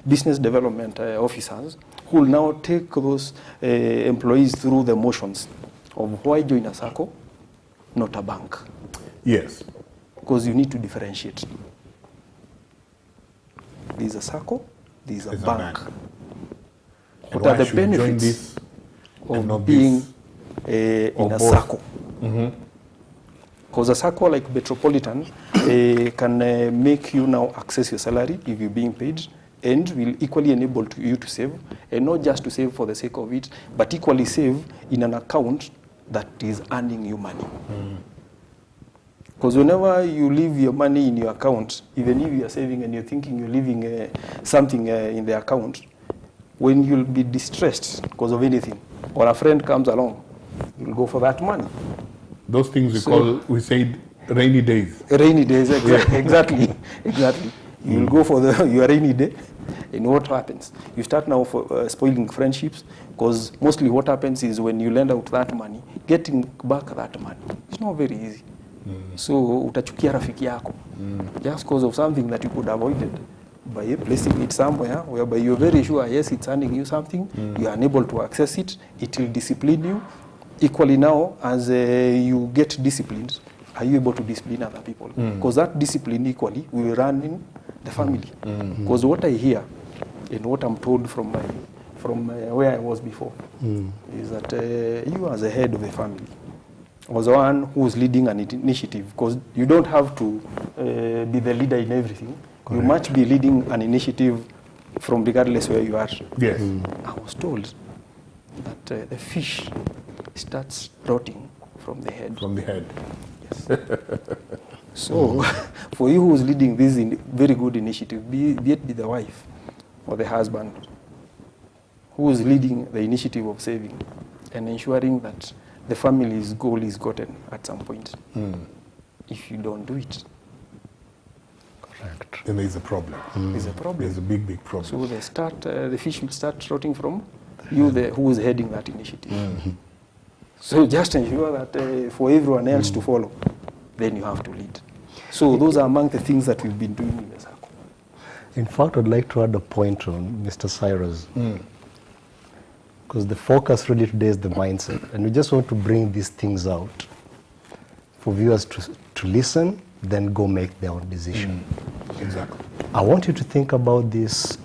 business development officers who will now take those employees through the motions of why join a Sacco, not a bank. Yes. Because you need to differentiate. There's a Sacco, there's a bank. What are the benefits of being in a Sacco? Because a Sacco like Metropolitan can make you now access your salary if you're being paid, and will equally enable you to save, and not just to save for the sake of it, but equally save in an account that is earning you money. Because whenever you leave your money in your account, even if you are saving and you're thinking you're leaving something in the account, when you'll be distressed because of anything, or a friend comes along, you'll go for that money. Those things we said rainy days. Rainy days, exactly. You'll go for your rainy day, and what happens? You start now for spoiling friendships, because mostly what happens is when you lend out that money, getting back that money, it's not very easy. So utachukia rafiki yako, just because of something that you could have avoided by placing it somewhere whereby you're very sure, yes, it's earning you something, you are unable to access it, it will discipline you. Equally now, as you get disciplined, are you able to discipline other people? Because that discipline equally will run in the family. Because what I hear and what I'm told from where I was before is that you as a head of the family was the one who was leading an initiative, because you don't have to be the leader in everything. Correct. You must be leading an initiative from regardless where you are. Yes. I was told that the fish starts rotting from the head. From the head. Yes. So, for you who's leading this very good initiative, be it the wife or the husband, who is leading the initiative of saving and ensuring that the family's goal is gotten at some point. If you don't do it, Correct. Then there's a problem. there's a problem. There's a big problem. So the fish will start rotting from you, who is heading that initiative. So just ensure that for everyone else to follow, then you have to lead. So those are among the things that we've been doing in the Sacco. In fact, I'd like to add a point on Mr. Cyrus. Because the focus really today is the mindset. And we just want to bring these things out for viewers to listen, then go make their own decision. Exactly. I want you to think about this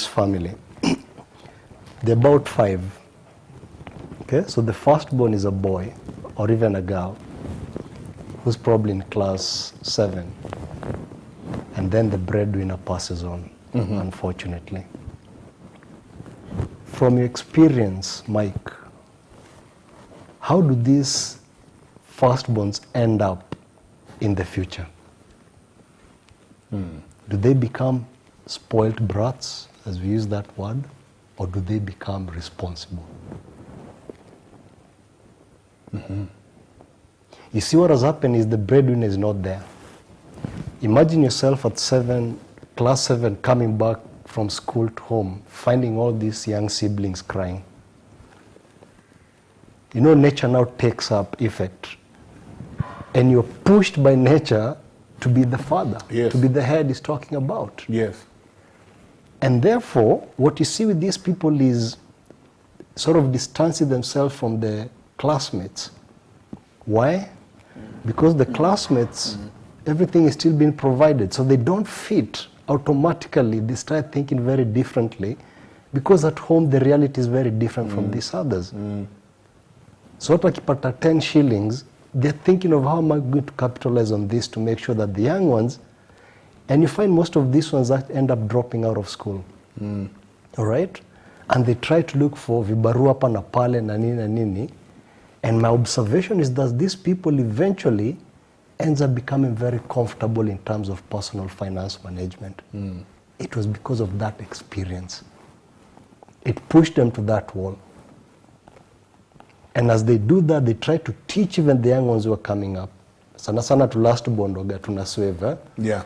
family. They're about 5. Okay, so the firstborn is a boy or even a girl who's probably in class 7. And then the breadwinner passes on, unfortunately. From your experience, Mike, how do these firstborns end up in the future? Do they become spoiled brats, as we use that word, or do they become responsible? You see, what has happened is the breadwinner is not there. Imagine yourself at class 7, coming back from school to home, finding all these young siblings crying. You know, nature now takes up effect. And you're pushed by nature to be the father, Yes. to be the head he's talking about. Yes. And therefore, what you see with these people is sort of distancing themselves from the classmates. Why? Because the classmates, everything is still being provided, so they don't fit automatically. They start thinking very differently because at home the reality is very different from these others. So what akipata 10 shillings, they're thinking of how am I going to capitalize on this to make sure that the young ones, and you find most of these ones that end up dropping out of school. All right? And they try to look for vibarua hapa na pale na nini na nini. And my observation is that these people eventually ends up becoming very comfortable in terms of personal finance management. It was because of that experience. It pushed them to that wall. And as they do that, they try to teach even the young ones who are coming up. Sana sana to last bondoga tunasweva. Yeah.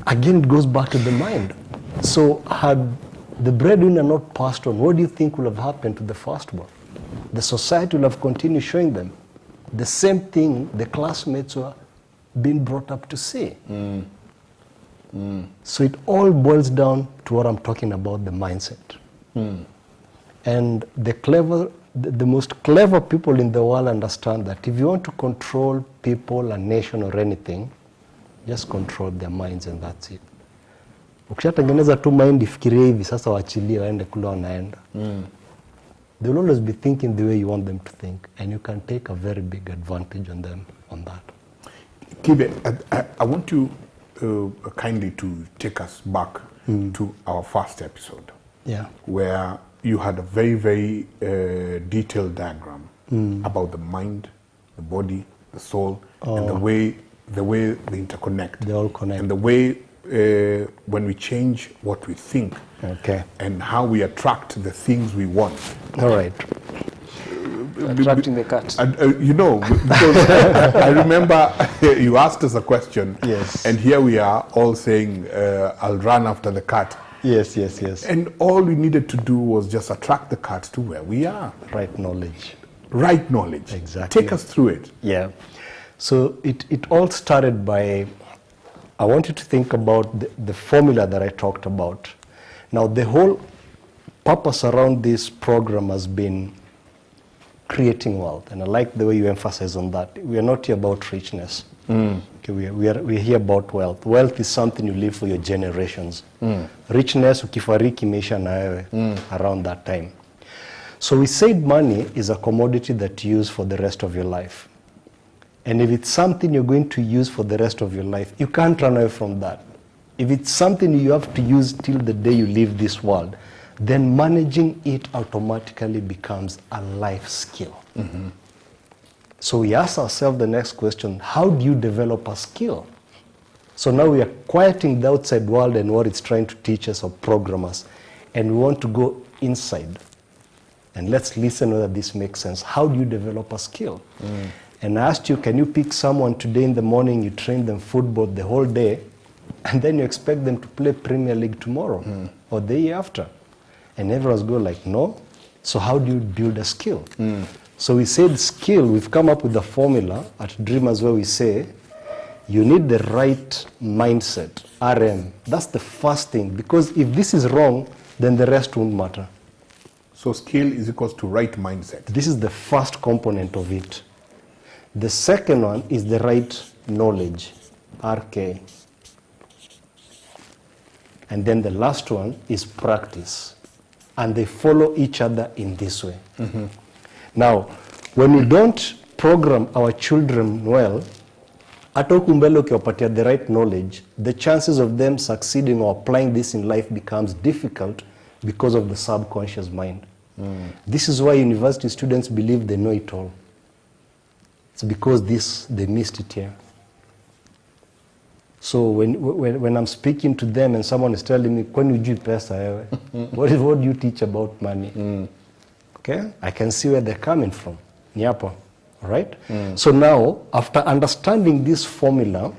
Again, it goes back to the mind. So had the breadwinner not passed on, what do you think would have happened to the firstborn? The society will have continued showing them the same thing the classmates were being brought up to see. So it all boils down to what I'm talking about, the mindset. And the most clever people in the world understand that if you want to control people, a nation, or anything, just control their minds and that's it. Ukishatengeneza tu mind ifikirie hivi, sasa waachilie waende kule wanaenda. They will always be thinking the way you want them to think, and you can take a very big advantage on them on that. Kibe, I want you kindly to take us back to our first episode. Yeah. Where you had a very, very detailed diagram about the mind, the body, the soul, and the way they interconnect. They all connect. And the way when we change what we think, Okay. and how we attract the things we want. All right. Attracting the cat. You know, because I remember you asked us a question, Yes. and here we are all saying, I'll run after the cat. Yes, yes, yes. And all we needed to do was just attract the cat to where we are. Right knowledge. Right knowledge. Exactly. Take us through it. Yeah. So it all started by, I want you to think about the formula that I talked about. Now, the whole purpose around this program has been creating wealth. And I like the way you emphasize on that. We are not here about richness. Okay, we're here about wealth. Wealth is something you live for your generations. Richness, ukifariki maisha na wewe around that time. So we said money is a commodity that you use for the rest of your life. And if it's something you're going to use for the rest of your life, you can't run away from that. If it's something you have to use till the day you leave this world, then managing it automatically becomes a life skill. So we ask ourselves the next question, how do you develop a skill? So now we are quieting the outside world and what it's trying to teach us or program us, and we want to go inside. And let's listen whether this makes sense. How do you develop a skill? And I asked you, can you pick someone today in the morning, you train them football the whole day, and then you expect them to play Premier League tomorrow or the year after? And everyone's going like, no. So how do you build a skill? So we said skill, we've come up with a formula at Dreamers where we say, you need the right mindset, RM. That's the first thing, because if this is wrong, then the rest won't matter. So skill is equals to right mindset. This is the first component of it. The second one is the right knowledge, RK. And then the last one is practice. And they follow each other in this way. Now, when we don't program our children well, hata huku mbele ukiwapatia the right knowledge, the chances of them succeeding or applying this in life becomes difficult because of the subconscious mind. This is why university students believe they know it all. It's because they missed it here. So when I'm speaking to them and someone is telling me, "Kwani hujui pesa wewe?" What do you teach about money? Okay, I can see where they're coming from. Niapo, all right? So now, after understanding this formula,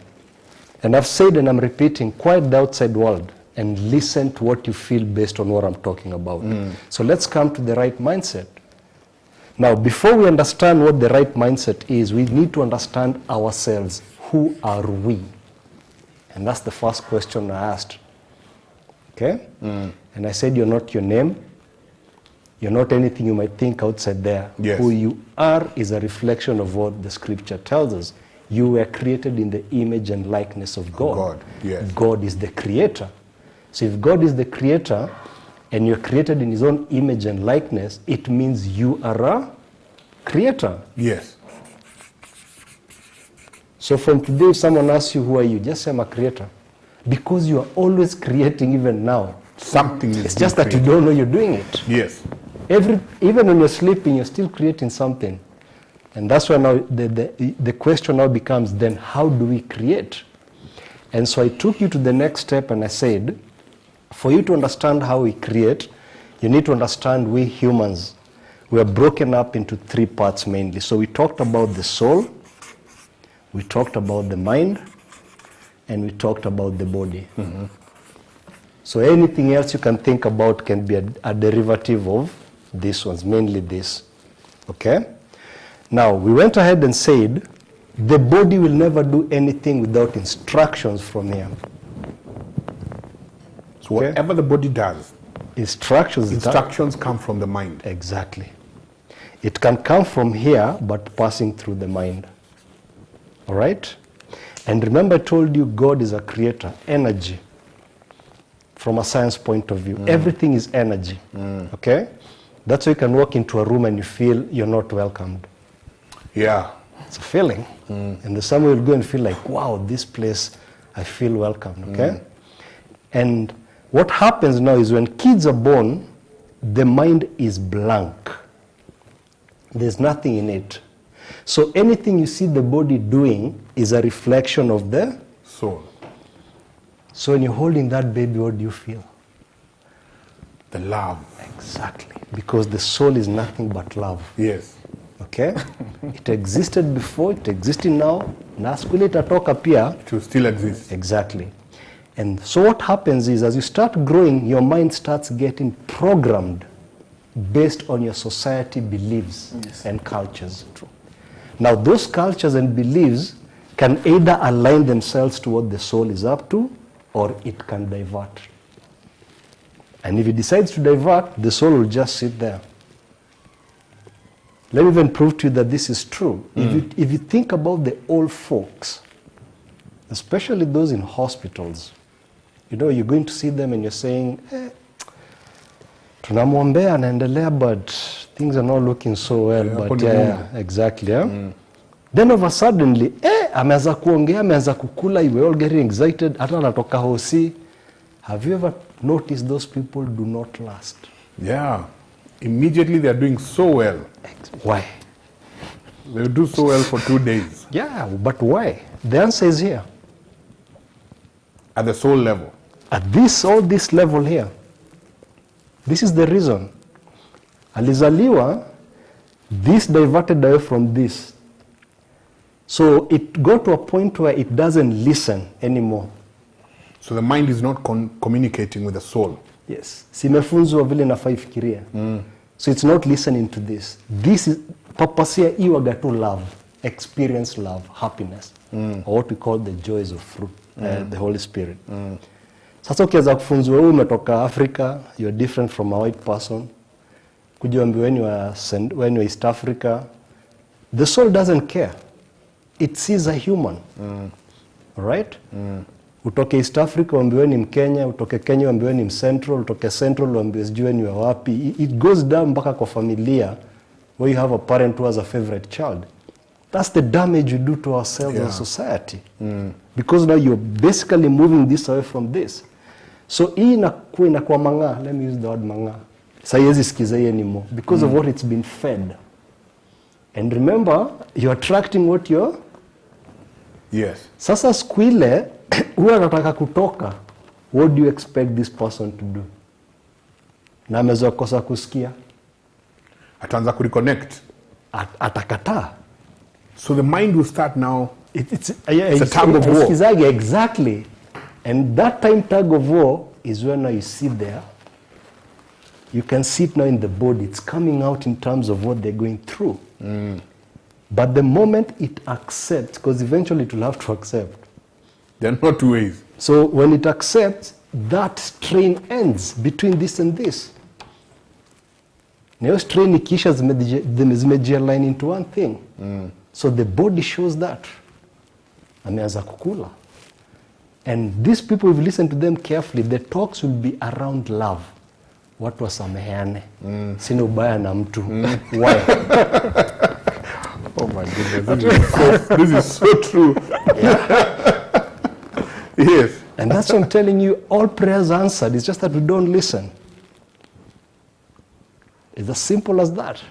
and I've said and I'm repeating, quiet the outside world and listen to what you feel based on what I'm talking about. So let's come to the right mindset. Now, before we understand what the right mindset is, we need to understand ourselves. Who are we? And that's the first question I asked. Okay? And I said, you're not your name. You're not anything you might think outside there. Yes. Who you are is a reflection of what the scripture tells us. You were created in the image and likeness of God. God, yes. God is the creator. So if God is the creator and you're created in his own image and likeness, it means you are a creator. Yes. So from today, if someone asks you, who are you? Just say, I'm a creator. Because you are always creating even now. Something is It's just that you don't know you're doing it. Yes. Even when you're sleeping, you're still creating something. And that's why now the question now becomes, then how do we create? And so I took you to the next step and I said, for you to understand how we create, you need to understand we humans, we are broken up into three parts mainly. So we talked about the soul, we talked about the mind, and we talked about the body. So anything else you can think about can be a derivative of these ones, mainly this. Okay? Now, we went ahead and said, the body will never do anything without instructions from here. So whatever the body does, instructions come from the mind. Exactly. It can come from here, but passing through the mind. All right? And remember I told you God is a creator, energy. From a science point of view. Everything is energy. Okay? That's why you can walk into a room and you feel you're not welcomed. Yeah. It's a feeling. And the somewhere you'll go and feel like, wow, this place, I feel welcomed. Okay? And what happens now is when kids are born, the mind is blank. There's nothing in it. So anything you see the body doing is a reflection of the soul. So when you're holding that baby, what do you feel? The love. Exactly. Because the soul is nothing but love. Yes. Okay? It existed before, it exists now. Na siku ile itatoka pia. It will still exist. Exactly. And so what happens is, as you start growing, your mind starts getting programmed based on your society beliefs and cultures. True. Now those cultures and beliefs can either align themselves to what the soul is up to, or it can divert. And if it decides to divert, the soul will just sit there. Let me even prove to you that this is true. If you think about the old folks, especially those in hospitals, you know, you're going to see them and you're saying, tunamwombea anaendelea, but things are not looking so well. But exactly. Then over suddenly, ameanza kuongea, ameanza kukula, we're all getting excited, hata anatoka hosi. Have you ever noticed those people do not last? Yeah. Immediately they are doing so well. Why? They do so well for 2 days. Yeah, but why? The answer is here. At the soul level. At all this level here. This is the reason. Alizaliwa, this diverted away from this. So it got to a point where it doesn't listen anymore. So the mind is not communicating with the soul. Yes. Simefunzwa vile nafai fikiria. So it's not listening to this. This is papasia iwaga to love, experience love, happiness, or what we call the joys of fruit, the Holy Spirit. Sasa ukianza kufunzwa wewe umetoka Africa, you're different from a white person. Kujiambi when you're East Africa, the soul doesn't care. It sees a human. Right? Utoke East Africa uambiwe ni Mkenya, utoke Kenya uambiwe ni Mcentral, utoke Central uambiwe sijui ni wapi. It goes down mpaka kwa familia where you have a parent who has a favorite child. That's the damage you do to ourselves as society. Because now you're basically moving this away from this. So hii inakuwa manga, let me use the word manga. Sasa haiwezi sikiza hii anymore because of what it's been fed. And remember, you're attracting what you're... Yes. Sasa siku ile huwa anataka kutoka, what do you expect this person to do? Na amezoea kosa kusikia. Ataanza kureconnect. Atakataa. So the mind will start now. It's a tug of war. Exactly. And that time tug of war is when now you sit there. You can see it now in the body. It's coming out in terms of what they're going through. But the moment it accepts, because eventually it will have to accept. There are not two ways. So when it accepts, that strain ends between this and this. Now strain ikisha zimejialign into one thing. So the body shows that. Ameanza kukula. And these people, if you listen to them carefully, the talks will be around love. Watu wasameheane. Sina ubaya na mtu. Why? Oh my goodness. This is so true. Yes. And that's what I'm telling you, all prayers answered. It's just that we don't listen. It's as simple as that.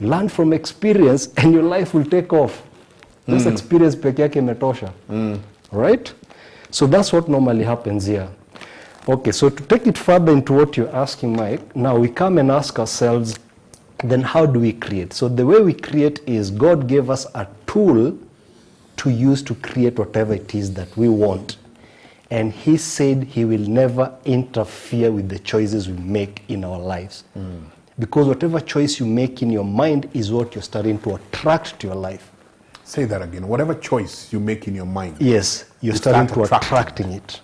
Learn from experience and your life will take off. This experience peke yake imetosha. Right? So that's what normally happens here. Okay, so to take it further into what you're asking, Mike, now we come and ask ourselves, then how do we create? So the way we create is God gave us a tool to use to create whatever it is that we want. And he said he will never interfere with the choices we make in our lives. Because whatever choice you make in your mind is what you're starting to attract to your life. Say that again. Whatever choice you make in your mind. Yes, you're starting to attracting it.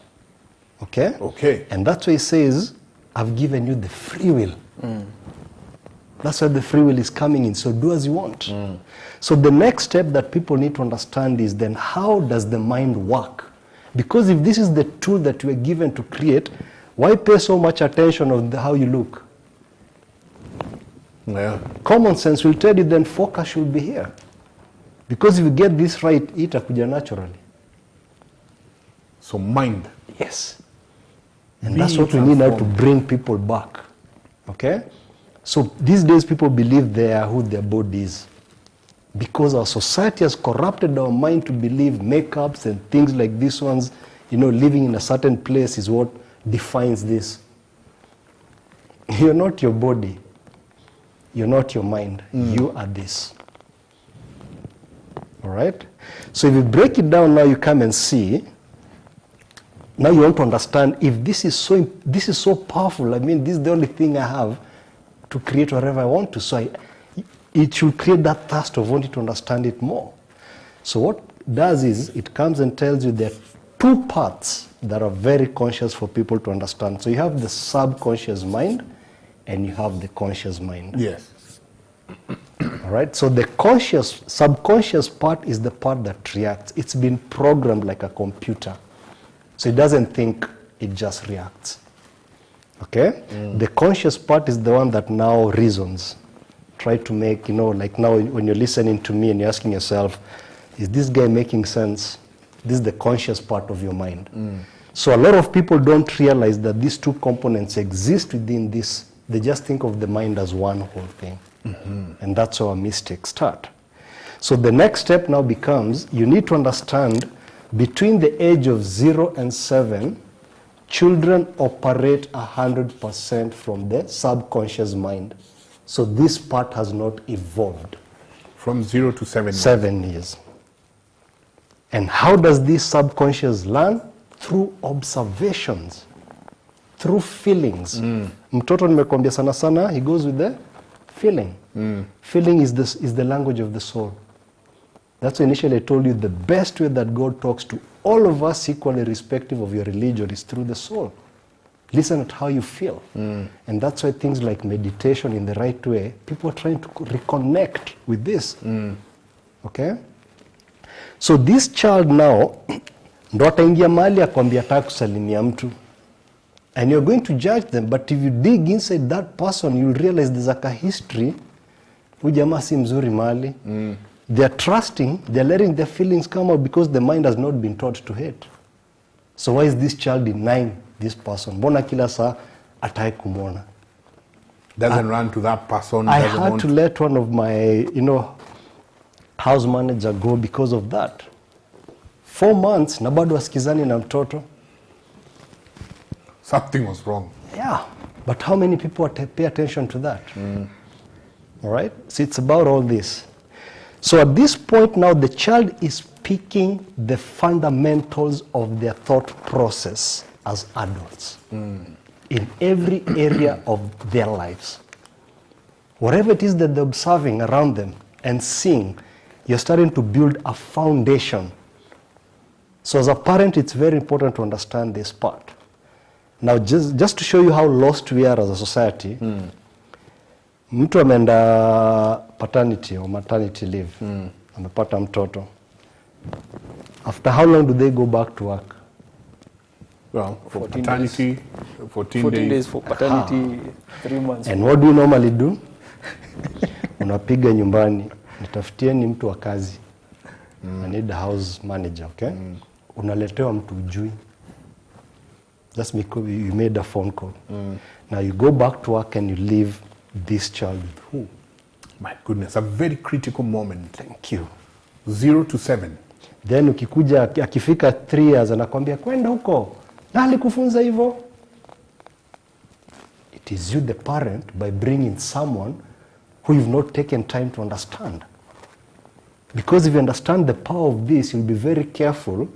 Okay? Okay. And that's why he says, I've given you the free will. That's why the free will is coming in. So do as you want. So the next step that people need to understand is then how does the mind work? Because if this is the tool that you are given to create, why pay so much attention on how you look? Yeah. Common sense will tell you then focus should be here. Because if you get this right, itakuja naturally. So mind. Yes. And that's what we need now to bring people back. Okay? So these days people believe they are who their body is. Because our society has corrupted our mind to believe makeups and things like these ones, living in a certain place is what defines this. You're not your body. You're not your mind. You are this. All right? So if you break it down now, you come and see. Now you want to understand if this is so powerful. I mean, this is the only thing I have to create whatever I want to. So it should create that thirst of wanting to understand it more. So what it does is it comes and tells you there are two parts that are very conscious for people to understand. So you have the subconscious mind and you have the conscious mind. Yes. All right? So the subconscious part is the part that reacts. It's been programmed like a computer. So it doesn't think, it just reacts. Okay? The conscious part is the one that now reasons. Try to make, like now when you're listening to me and you're asking yourself, is this guy making sense? This is the conscious part of your mind. So a lot of people don't realize that these two components exist within this. They just think of the mind as one whole thing. And that's how our mistakes start. So the next step now becomes, you need to understand between the age of 0 and 7, children operate 100% from the subconscious mind. So this part has not evolved. From 0 to 7 years. 7 years. And how does this subconscious learn? Through observations, through feelings. Mtoto nimekwambia sana sana, he goes with the feeling. Feeling is the language of the soul. That's why initially I told you the best way that God talks to all of us equally, irrespective of your religion, is through the soul. Listen at how you feel. And that's why things like meditation in the right way, people are trying to reconnect with this. Okay? So this child now, ndo ataingia mahali akwambia hataki kusalimia mtu. And you're going to judge them, but if you dig inside that person, you'll realize there's like a history. Huyu jamaa si mzuri mahali. They're trusting, they're letting their feelings come out because the mind has not been taught to hate. So why is this child denying this person? Mbona kila saa ataki kumwona? Doesn't run to that person. I doesn't had want to let one of my, house manager go because of that. 4 months, na bado wasikizani na mtoto. Something was wrong. Yeah, but how many people pay attention to that? All right, so it's about all this. So at this point now, the child is picking the fundamentals of their thought process as adults in every area of their lives. Whatever it is that they're observing around them and seeing, you're starting to build a foundation. So as a parent, it's very important to understand this part. Now, just to show you how lost we are as a society, mtu ameenda paternity or maternity leave, amepata mtoto. After how long do they go back to work? Well, for 14 paternity, 14 days for paternity, 3 months. And what do you normally do? Unapiga nyumbani, nitafutieni mtu wa kazi. I need a house manager, okay? Unaletewa mtu ujui. That's because you made a phone call. Now you go back to work and you leave this child with who? My goodness, a very critical moment. Thank you. 0 to 7. Then ukikuja akifika 3 years anakwambia kwenda huko. Na alikufunza hivyo? It is you the parent by bringing someone who you've not taken time to understand. Because if you understand the power of this, you'll be very careful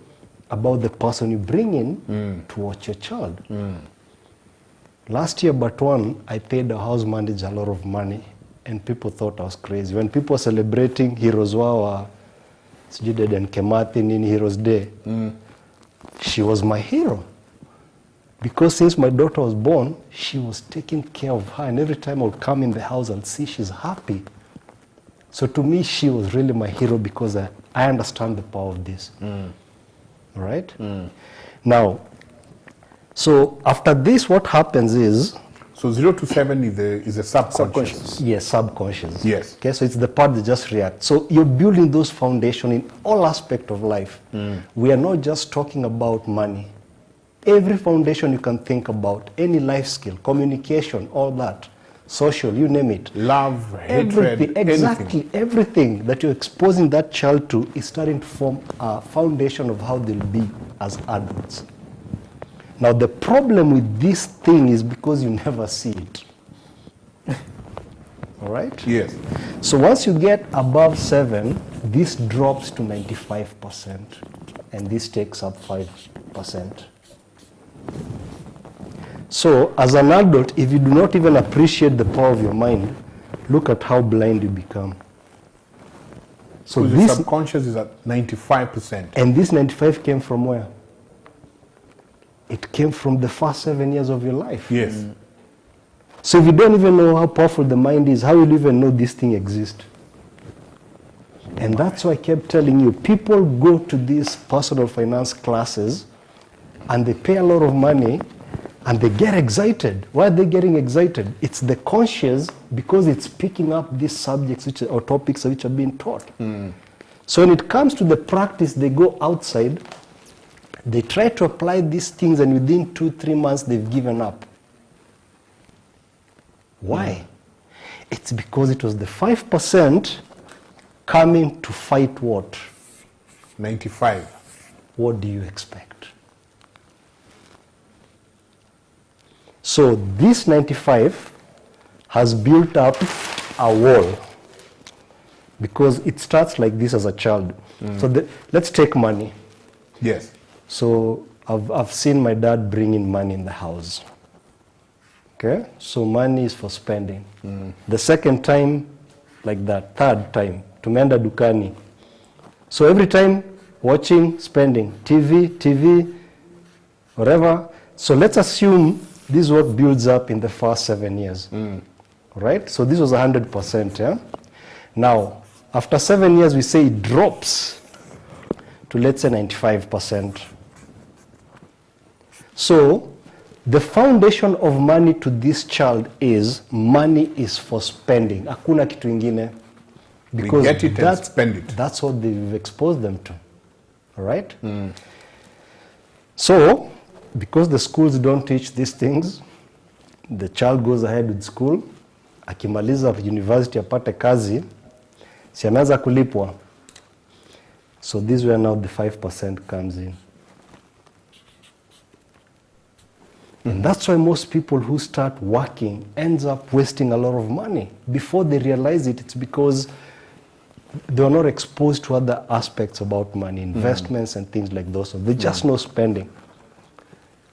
about the person you bring in to watch your child. Last year, but one, I paid a house manager a lot of money and people thought I was crazy. When people were celebrating Heroes Wawa, Sijide and Kemathi in Heroes Day, she was my hero. Because since my daughter was born, she was taking care of her. And every time I would come in the house and see she's happy. So to me, she was really my hero because I understand the power of this. All right? Now, so after this, what happens is... So 0 to 7 is the subconscious. Yes, subconscious. Yes. Okay, so it's the part that just reacts. So you're building those foundations in all aspects of life. We are not just talking about money. Every foundation you can think about, any life skill, communication, all that, social, you name it. Love, hatred, exactly, everything that you're exposing that child to is starting to form a foundation of how they'll be as adults. Now the problem with this thing is because you never see it. All right? Yes. So once you get above 7, this drops to 95%, and this takes up 5%. So as an adult, if you do not even appreciate the power of your mind, look at how blind you become. So the subconscious is at 95%. And this 95 came from where? It came from the first 7 years of your life. Yes. So if you don't even know how powerful the mind is, how will you even know this thing exists? And that's why I kept telling you, people go to these personal finance classes and they pay a lot of money and they get excited. Why are they getting excited? It's the conscious, because it's picking up these subjects or topics which are being taught. So when it comes to the practice, they go outside, they try to apply these things, and within 2-3 months, they've given up. Why? It's because it was the 5% coming to fight what? 95. What do you expect? So this 95 has built up a wall because it starts like this as a child. So let's take money. Yes. So I've seen my dad bring in money in the house. Okay? So money is for spending. The second time, like that. Third time, tumeenda dukani. So every time, watching, spending. TV, whatever. So let's assume this is what builds up in the first 7 years. Right? So this was 100%. Yeah? Now, after 7 years, we say it drops to, let's say, 95%. So the foundation of money to this child is money is for spending. Hakuna kitu ingine. Because we get it and spend it. That's what they've exposed them to. All right? So, because the schools don't teach these things, the child goes ahead with school, akimaliza university apate kazi, si anaanza kulipwa. So this is where now the 5% comes in. And that's why most people who start working ends up wasting a lot of money. Before they realize it, it's because they are not exposed to other aspects about money, investments and things like those. So they just know spending.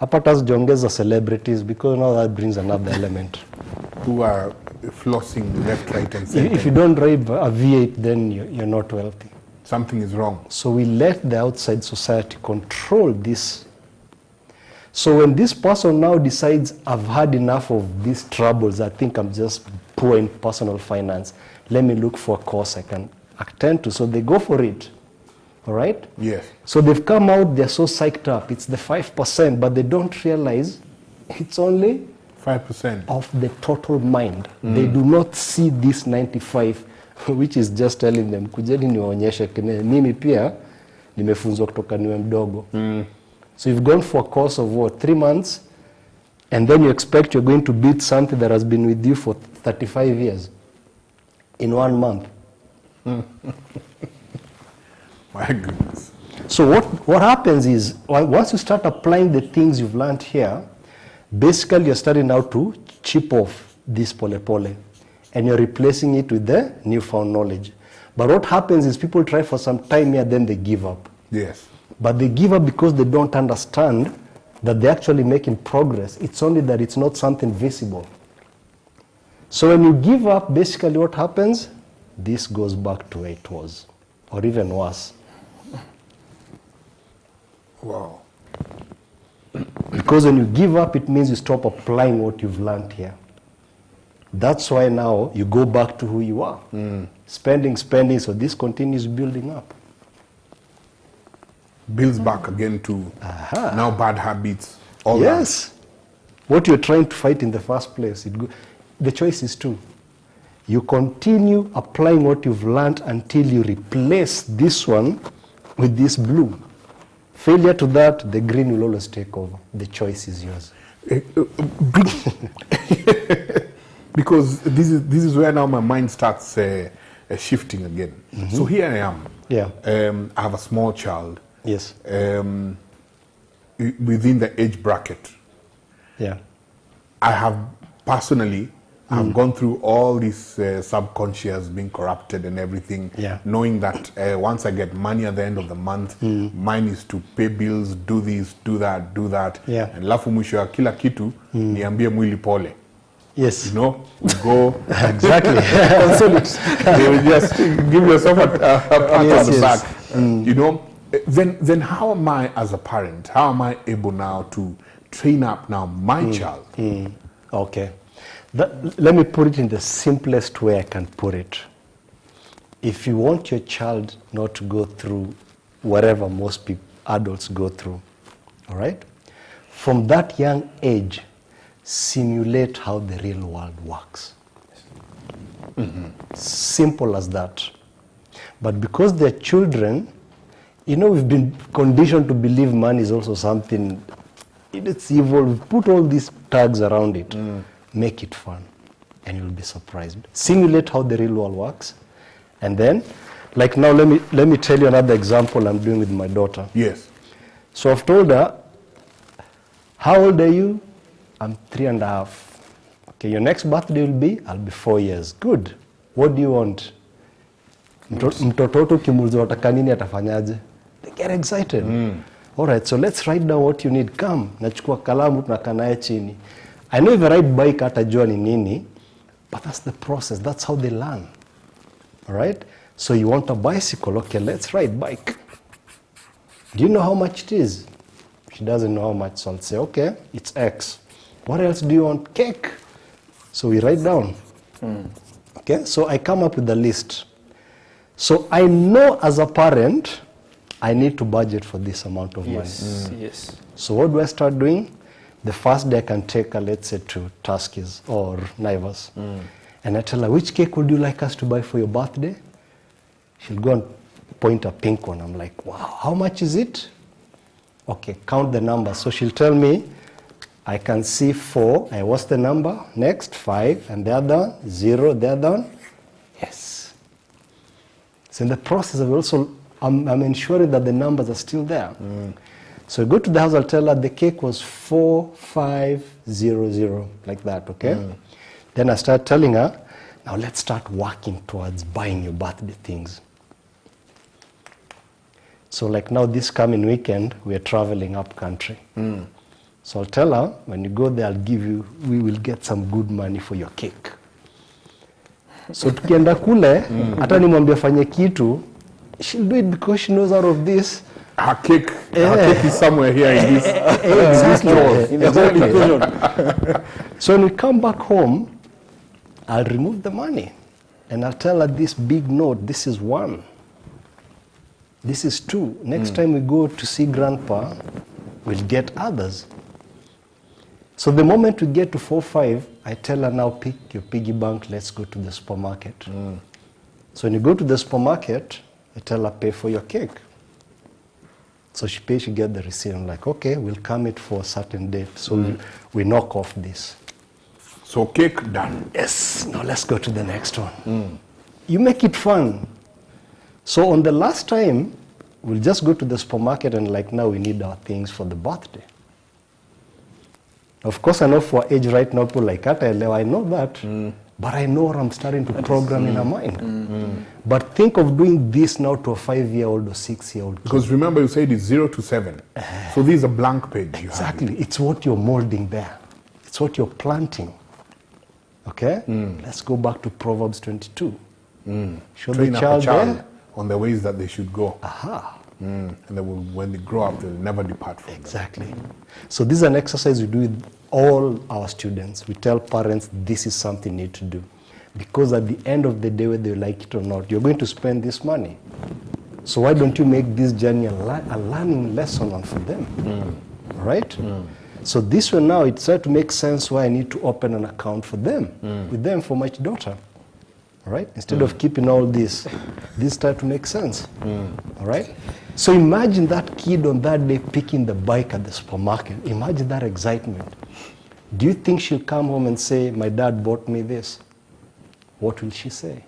Apatas jiongeza celebrities, because now that brings another element. Who are flossing left, right, and center. If you don't drive a V8, then you're not wealthy. Something is wrong. So we let the outside society control this. So when this person now decides, I've had enough of these troubles, I think I'm just poor in personal finance, let me look for a course I can attend to. So they go for it. All right? Yes. So they've come out, they're so psyched up. It's the 5%, but they don't realize it's only 5% of the total mind. They do not see this 95, which is just telling them, kujeni niwaonyeshe kene mimi pia nimefunzwa kutoka niwe mdogo. So you've gone for a course of what, 3 months, and then you expect you're going to beat something that has been with you for 35 years in 1 month. My goodness. So what happens is, once you start applying the things you've learned here, basically you're starting now to chip off this pole, and you're replacing it with the newfound knowledge. But what happens is people try for some time here, then they give up. Yes. But they give up because they don't understand that they're actually making progress. It's only that it's not something visible. So when you give up, basically what happens? This goes back to where it was, or even worse. Wow. Because when you give up, it means you stop applying what you've learned here. That's why now you go back to who you are. Spending, so this continues building up. Builds back again to now bad habits. All yes. What you're trying to fight in the first place. The choice is two. You continue applying what you've learned until you replace this one with this blue. Failure to that, the green will always take over. The choice is yours. Because this is where now my mind starts shifting again. So here I am. Yeah. I have a small child. Yes. Within the age bracket. Yeah. I have personally, I've gone through all this subconscious being corrupted and everything, knowing that once I get money at the end of the month, mine is to pay bills, do this, do that. Yeah. And lafu mwisho ya kila kitu, niambie mwili pole. Yes. You know, we go. Exactly. Console it. You will just give yourself a pat on the back. You know, then how am I as a parent, how am I able now to train up now my child? Okay. Let me put it in the simplest way I can put it. If you want your child not to go through whatever most adults go through, all right? From that young age, simulate how the real world works. Simple as that. But because they're children, you know, we've been conditioned to believe money is also something, it's evil. We put all these tags around it. Make it fun, and you'll be surprised. Simulate how the real world works, and then, like now, let me tell you another example I'm doing with my daughter. Yes. So I've told her, how old are you? I'm 3.5. Okay, your next birthday will be? I'll be 4 years. Good. What do you want? Mtoto kimuuliza wataka nini atafanyaje? They get excited. All right, so let's write down what you need. Come, nachukua kalamu tunakaa naye chini. I know if I ride bike hatajua ni nini, but that's the process. That's how they learn. All right? So you want a bicycle? Okay, let's ride bike. Do you know how much it is? She doesn't know how much, so I'll say, okay, it's X. What else do you want? Cake. So we write down. Okay, so I come up with the list. So I know as a parent, I need to budget for this amount of money. Yes. So what do I start doing? The first day I can take her, let's say, to Tuskys or Naivas. And I tell her, which cake would you like us to buy for your birthday? She'll go and point a pink one. I'm like, wow, how much is it? Okay, count the numbers. So she'll tell me, I can see 4. What's the number? Next, 5. And the other one, 0. The other one, yes. So in the process of also, I'm ensuring that the numbers are still there. So I go to the house, I'll tell her the cake was 4500, like that, okay? Then I start telling her, now let's start working towards buying your birthday things. So like now this coming weekend, we're traveling up country. So I'll tell her, when you go there, we will get some good money for your cake. So tukienda kule, hata nimwambia fanye kitu, she'll do it because she knows out of this. Her cake is somewhere here in this. Exactly. In the whole equation. So when we come back home, I'll remove the money and I'll tell her this big note, this is 1. This is 2. Next time we go to see grandpa, we'll get others. So the moment we get to 4, 5, I tell her now pick your piggy bank, let's go to the supermarket. So when you go to the supermarket, I tell her pay for your cake. So she pays, she gets the receipt. I'm like, okay, we'll come it for a certain date. So we knock off this. So cake done. Yes, now let's go to the next one. You make it fun. So on the last time, we'll just go to the supermarket and like now we need our things for the birthday. Of course, I know for age right now, people like that, I know that, but I know what I'm starting to program in her mind. But think of doing this now to a 5-year-old or 6-year-old kid. Because remember you said it's 0 to 7. So this is a blank page you have. Exactly, it's what you're molding there. It's what you're planting. Okay? Let's go back to Proverbs 22. Show Train the up child a child there. on the ways that they should go. Aha. And they will, when they grow up, they'll never depart from them. Exactly. So this is an exercise we do with all our students. We tell parents this is something you need to do. Because at the end of the day, whether you like it or not, you're going to spend this money. So why don't you make this journey a learning lesson on for them? All right? So this one now, it started to make sense why I need to open an account for them, with them for my daughter. All right? Instead of keeping all this started to make sense. All right? So imagine that kid on that day picking the bike at the supermarket. Imagine that excitement. Do you think she'll come home and say, my dad bought me this? What will she say?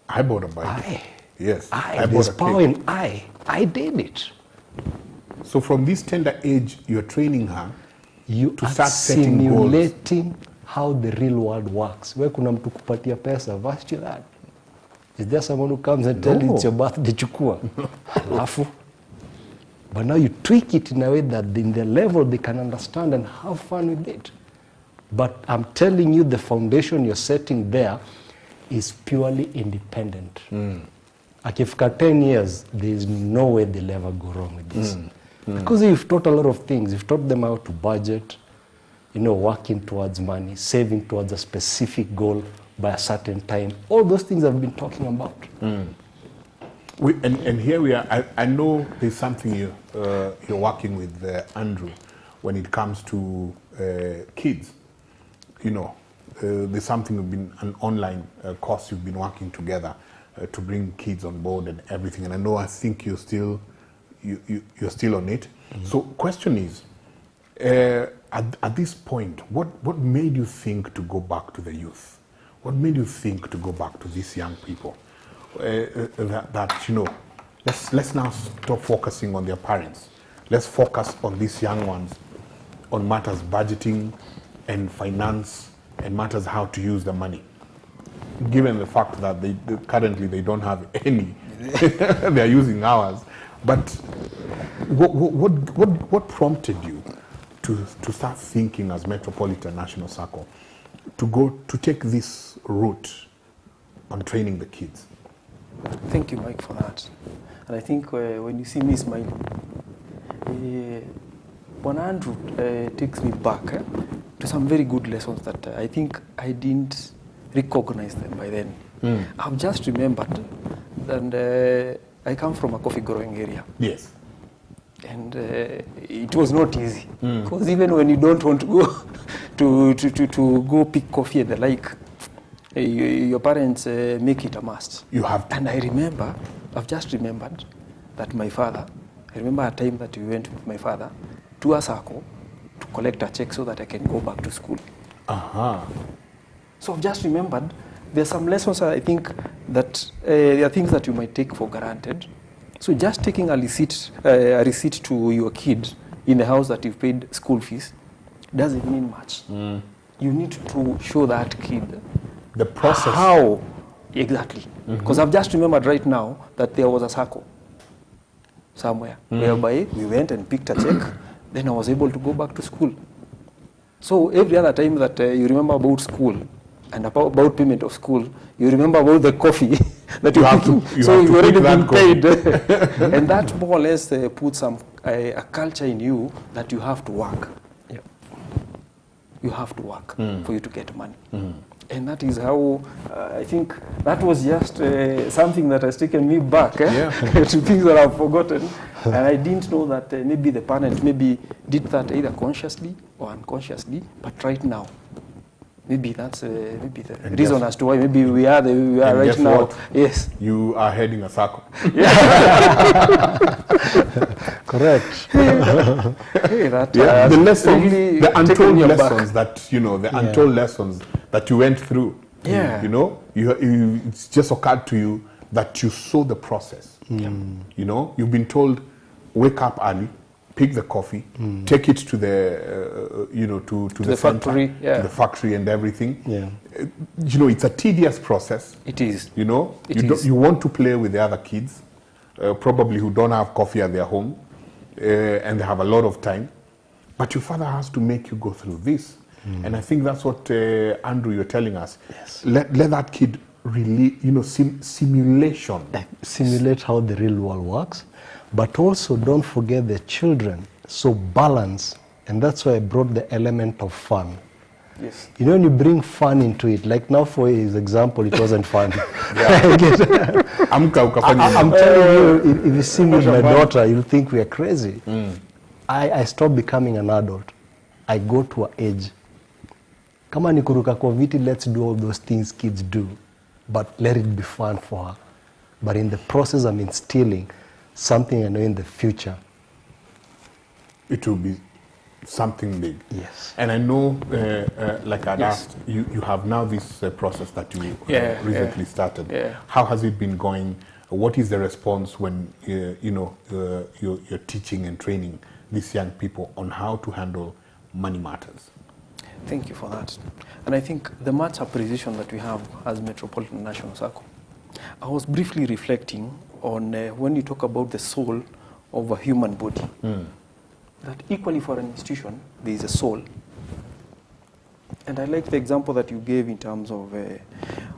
I bought a bike. Yes. I There's bought a power cake. in I. I did it. So from this tender age, you're training her You to are start setting goals. simulating how the real world works. Where kuna mtu kupatia pesa, vash you that. Is there someone who comes and tells you it's your birthday, chukua? Halafu. But now you tweak it in a way that in the level they can understand and have fun with it. But I'm telling you, the foundation you're setting there is purely independent. Akifika 10 years, there is no way they'll ever go wrong with this. Because you've taught a lot of things. You've taught them how to budget, working towards money, saving towards a specific goal by a certain time. All those things I've been talking about. And here we are. I know there's something you're working with Andrew when it comes to kids. There's something an online course you've been working together to bring kids on board and everything. And I think you're still on it. So question is, at this point, what made you think to go back to the youth? What made you think to go back to these young people? Let's now stop focusing on their parents. Let's focus on these young ones, on matters budgeting and finance and matters how to use the money. Given the fact that currently they don't have any, they are using ours. But what prompted you to start thinking as Metropolitan National Sacco to take this route on training the kids? Thank you, Mike, for that. And I think when you see me smiling, when Andrew takes me back to some very good lessons that I think I didn't recognize them by then. I've just remembered, and I come from a coffee growing area. Yes. And it was not easy, because even when you don't want to go to go pick coffee and the like, your parents make it a must. You have to. And I've just remembered that my father, I remember a time that we went with my father to a Sacco to collect a check so that I can go back to school. Uh-huh. So I've just remembered there are some lessons I think that there are things that you might take for granted. So just taking a receipt to your kid in the house that you've paid school fees doesn't mean much. You need to show that kid The process. how exactly. Because I've just remembered right now that there was a Sacco somewhere whereby we went and picked a check, then I was able to go back to school. So every other time that you remember about school and about payment of school, you remember about the coffee that you have to. So you've already been paid, and that more or less puts a culture in you that you have to work. Yep. You have to work for you to get money. And that is how, I think, that was just something that has taken me back to things that I've forgotten. And I didn't know that maybe the parents maybe did that either consciously or unconsciously, but right now, maybe that's maybe the reason as to why maybe we are right now. What? Yes. You are heading a Sacco. Correct. Hey, that, The lessons, really the untold taken lessons that, the untold lessons that you went through. Yeah. It's just occurred to you that you saw the process. You've been told, wake up early, pick the coffee, take it to the, to the factory, to the factory and everything. Yeah. It's a tedious process. It is. You want to play with the other kids, probably who don't have coffee at their home, and they have a lot of time. But your father has to make you go through this. And I think that's what, Andrew, you're telling us. Yes. Let that kid really, simulation. Simulate how the real world works, but also don't forget the children. So balance, and that's why I brought the element of fun. Yes. When you bring fun into it, like now for his example, it wasn't fun. I'm telling you, if you see me with my daughter, you'll think we are crazy. I stopped becoming an adult. I go to an age. Kama ni kuruka kwa viti, let's do all those things kids do, but let it be fun for her. But in the process, I'm instilling something I know in the future. It will be something big. Yes. And I know, like I'd asked, you have now this process that you recently started. Yeah. How has it been going? What is the response when you're teaching and training these young people on how to handle money matters? Thank you for that. And I think the much appreciation that we have as Metropolitan National Sacco. I was briefly reflecting on when you talk about the soul of a human body, that equally for an institution, there is a soul. And I like the example that you gave in terms of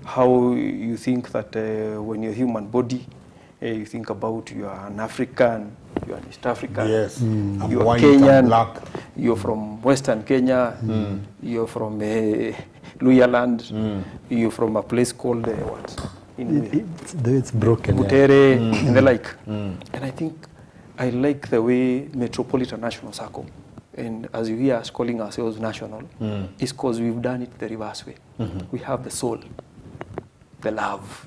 how you think that when you're a human body, you think about you are an African, you are an East African, Yes. you are White Kenyan, and black. you're from Western Kenya, you're from Luya land, you're from a place called what? It's broken. Butere and the like. And I think I like the way Metropolitan National Sacco, and as you hear us calling ourselves national, is because we've done it the reverse way. We have the soul, the love,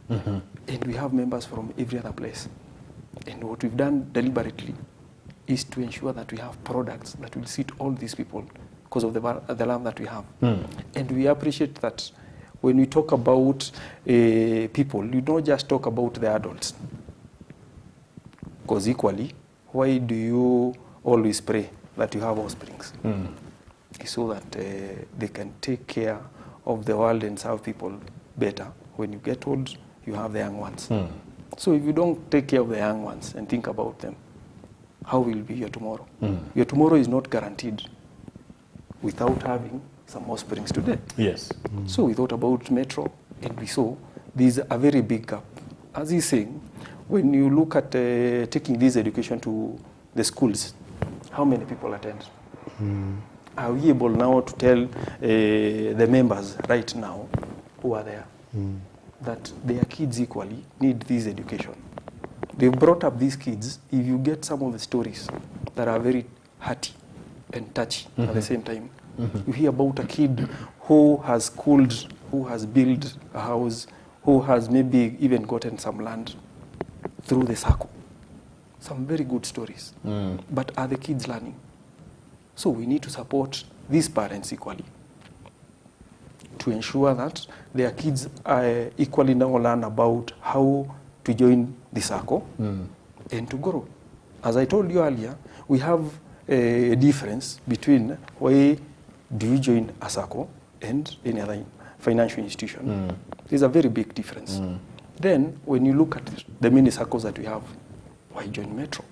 and we have members from every other place. And what we've done deliberately is to ensure that we have products that will suit all these people because of the love that we have. And we appreciate that when we talk about people, you don't just talk about the adults. Because equally, why do you always pray that you have offsprings? So that they can take care of the world and serve people better. When you get old, you have the young ones. So if you don't take care of the young ones and think about them, how will be your tomorrow? Your tomorrow is not guaranteed without having some offsprings today. Yes. So we thought about Metro, and we saw there's a very big gap. As he's saying, when you look at taking this education to the schools, how many people attend? Are we able now to tell the members right now who are there that their kids equally need this education? They've brought up these kids. If you get some of the stories that are very hearty and touchy at the same time, you hear about a kid who has schooled, who has built a house, who has maybe even gotten some land through the Sacco. Some very good stories. But are the kids learning? So we need to support these parents equally to ensure that their kids equally now learn about how to join the Sacco and to grow. As I told you earlier, we have a difference between why do you join a Sacco and any other financial institution. There's a very big difference. Then, when you look at the many Saccos that we have, why join Metro?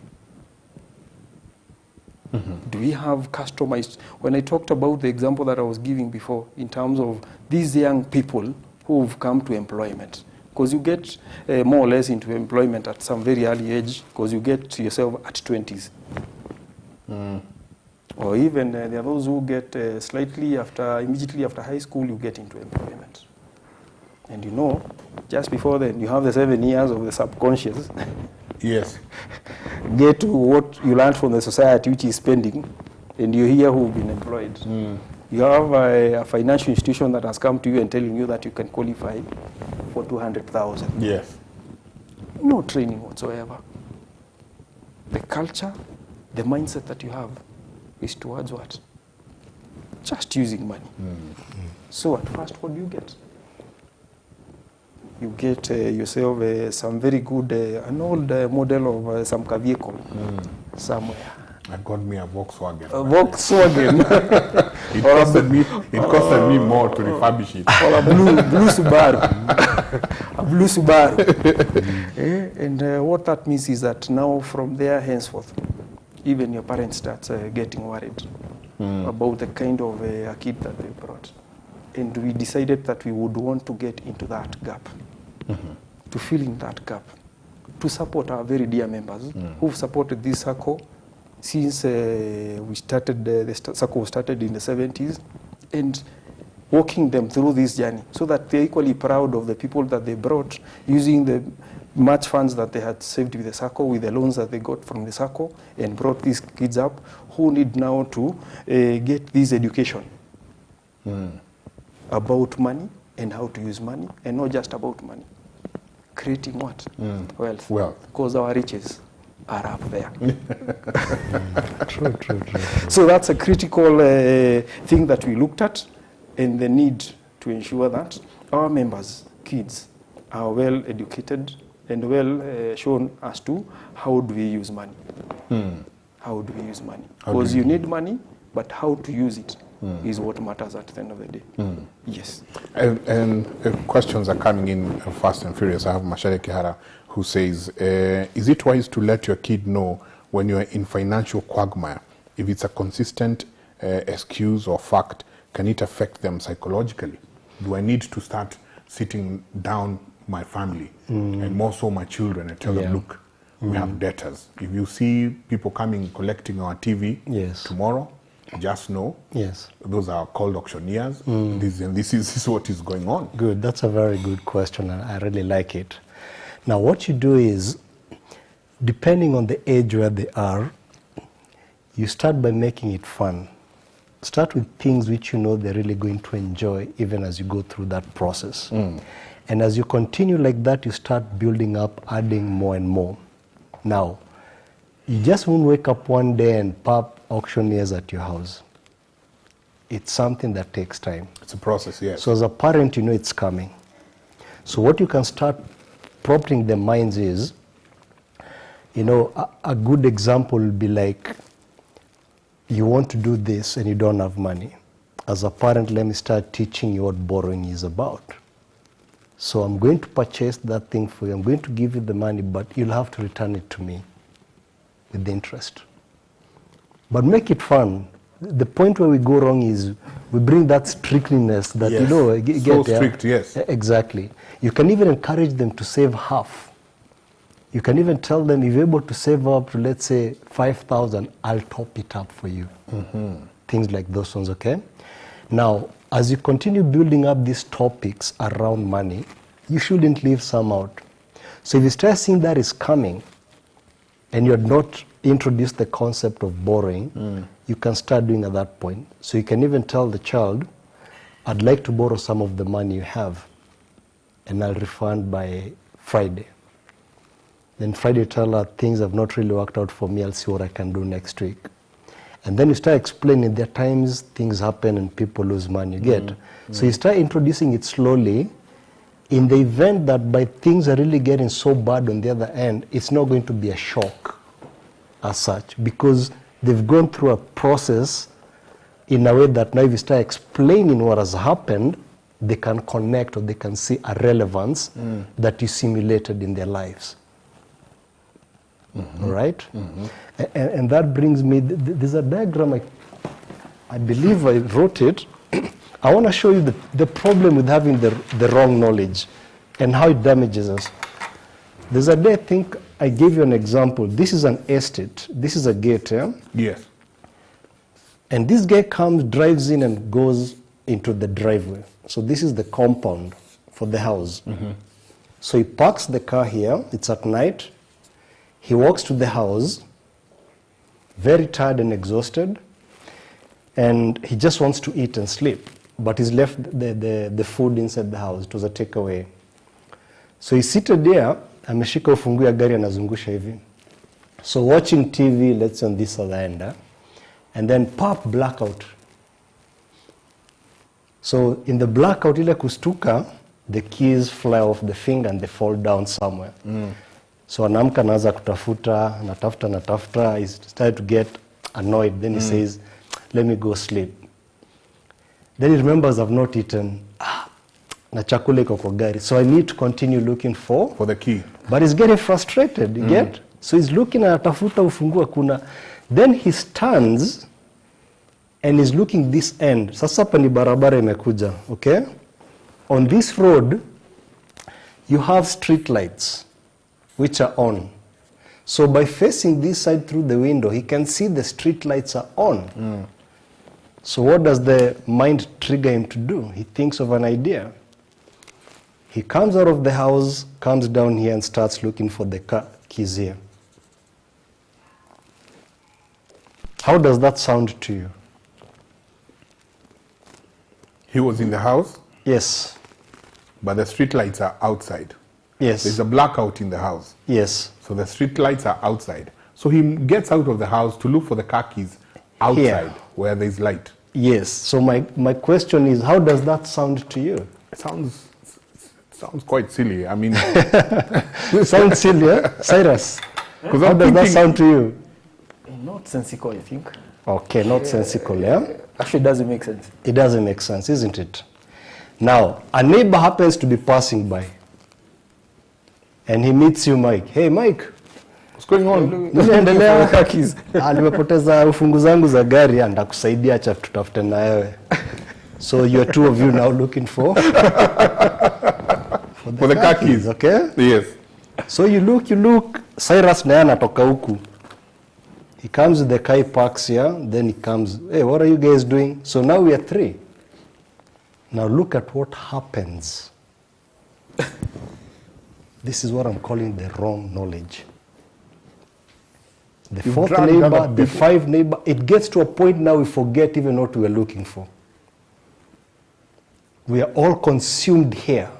Do we have customized? When I talked about the example that I was giving before, in terms of these young people who've come to employment, because you get more or less into employment at some very early age, because you get to yourself at 20s. Or even there are those who get immediately after high school, you get into employment. And you know, just before then, you have the 7 years of the subconscious. Yes. Get to what you learned from the society, which is spending, and you hear who've been employed. You have a financial institution that has come to you and telling you that you can qualify for 200,000. Yes. No training whatsoever. The culture, the mindset that you have is towards what? Just using money. So at first, what do you get? You get yourself some very good, an old model of some car vehicle somewhere. I got me a Volkswagen. A Volkswagen. It costed me more to refurbish it. Or a blue Subaru. A blue Subaru. And what that means is that now from there henceforth, even your parents start getting worried about the kind of a kid that they brought. And we decided that we would want to get into that gap, to fill in that gap, to support our very dear members who've supported this Sacco since we started, the Sacco started in the 70s, and walking them through this journey so that they're equally proud of the people that they brought, using the much funds that they had saved with the Sacco, with the loans that they got from the Sacco, and brought these kids up who need now to get this education about money and how to use money, and not just about money. Creating what? Wealth. Because our riches are up there. True. So that's a critical thing that we looked at, and the need to ensure that our members, kids, are well educated and well shown as to how do we use money. How do we use money? Because you need money, but how to use it is what matters at the end of the day. Yes. And questions are coming in fast and furious. I have Mashere Kihara who says, is it wise to let your kid know when you're in financial quagmire? If it's a consistent excuse or fact, can it affect them psychologically? Do I need to start sitting down my family and more so my children and tell them, look, we have debtors. If you see people coming collecting our TV tomorrow, just know those are called auctioneers. This is what is going on. Good. That's a very good question, and I really like it. Now, what you do is, depending on the age where they are, you start by making it fun. Start with things which you know they're really going to enjoy even as you go through that process. And as you continue like that, you start building up, adding more and more. Now, you just won't wake up one day and pop auctioneers at your house. It's something that takes time. It's a process, yes. So as a parent, you know it's coming. So what you can start prompting their minds is, you know, a good example will be like, you want to do this and you don't have money. As a parent, let me start teaching you what borrowing is about. So I'm going to purchase that thing for you. I'm going to give you the money, but you'll have to return it to me with the interest. But make it fun. The point where we go wrong is we bring that strictness that, you know, get so strict, yes. Exactly. You can even encourage them to save half. You can even tell them, if you're able to save up to, let's say, 5,000, I'll top it up for you. Things like those ones, okay? Now, as you continue building up these topics around money, you shouldn't leave some out. So if you start seeing that is coming, and you're not introduced the concept of borrowing, you can start doing at that point. So you can even tell the child, I'd like to borrow some of the money you have, and I'll refund by Friday. Then Friday tell her, things have not really worked out for me, I'll see what I can do next week. And then you start explaining there are times things happen and people lose money, you get? So you start introducing it slowly. In the event that by things are really getting so bad on the other end, it's not going to be a shock as such, because they've gone through a process in a way that now if you start explaining what has happened, they can connect or they can see a relevance that you simulated in their lives. All right? And that brings me, there's a diagram, I believe I wrote it. I want to show you the problem with having the wrong knowledge and how it damages us. There's a day, I think I gave you an example. This is an estate. This is a gate, yeah? Yes. And this guy comes, drives in and goes into the driveway. So this is the compound for the house. So he parks the car here. It's at night. He walks to the house, very tired and exhausted, and he just wants to eat and sleep. But he's left the food inside the house. It was a takeaway. So he's seated there, ameshika ufunguo ya gari anazungusha hivi. So watching TV, let's say on this other end, and then pop, blackout. So in the blackout, ile kustuka, the keys fly off the finger and they fall down somewhere. So anaamka anaanza kutafuta, natafuta, he started to get annoyed. Then he says, let me go sleep. Then he remembers I've not eaten. Na chakula iko kwa gari. So I need to continue looking for the key. But he's getting frustrated, you get? So he's looking at atafuta ufunguo kuna. Then he stands and he's looking this end. Sasa hapa ni barabara imekuja, okay? On this road, you have street lights, which are on. So by facing this side through the window, he can see the street lights are on. So what does the mind trigger him to do? He thinks of an idea. He comes out of the house, comes down here and starts looking for the car keys here. How does that sound to you? He was in the house, Yes. but the street lights are outside. Yes. There's a blackout in the house. Yes. So the street lights are outside. So he gets out of the house to look for the car keys outside Here. where there's light. Yes. So my question is, how does that sound to you? It sounds quite silly. I mean, Sounds silly, eh? Cyrus? because How does that sound to you? Not sensical, I think. Okay, not sensical, yeah? Actually, it doesn't make sense. It doesn't make sense, isn't it? Now, a neighbor happens to be passing by. And he meets you, Mike. Hey, Mike. what's going on? Ninaendelea. Nimepoteza ufungu zangu za gari, ndakusaidia acha tutafute na wewe. So you are two of you now looking for the car keys. okay? Yes. So you look, Cyrus naye anatoka huku. He comes with the car, he parks here, then he comes, hey, what are you guys doing? So now we are three. Now look at what happens. This is what I'm calling the wrong knowledge. The You've fourth dragged neighbor, other the people. five neighbor, it gets to a point now we forget even what we were looking for. We are all consumed here.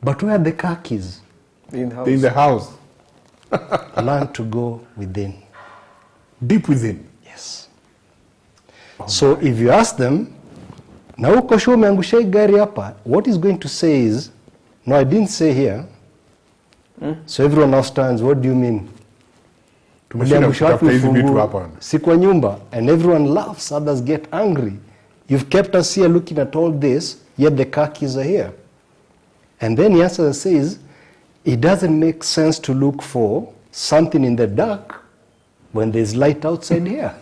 But where are the car keys? In the house. In the house, Learn to go within. deep within. Yes. So if you ask them, na uko sure umeangusha hii gari hapa, what he's going to say is, no, I didn't say here. So everyone now stands, what do you mean? Tumeshinda Uliangusha wapi kutafuta hizi vitu ufunguo? hapa. Si kwa nyumba. And everyone laughs, others get angry. You've kept us here looking at all this, yet the car keys are here. And then he answers and says, it doesn't make sense to look for something in the dark when there's light outside here.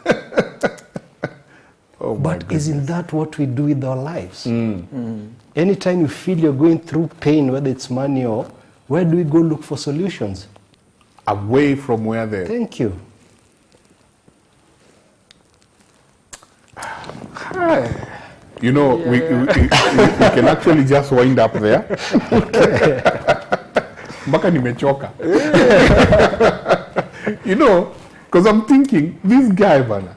Oh my But goodness. isn't that what we do with our lives? Anytime you feel you're going through pain, whether it's money or, where do we go look for solutions? Away from where the Thank you. You know, we can actually just wind up there. Mpaka nimechoka. You know, because I'm thinking, this guy, bana,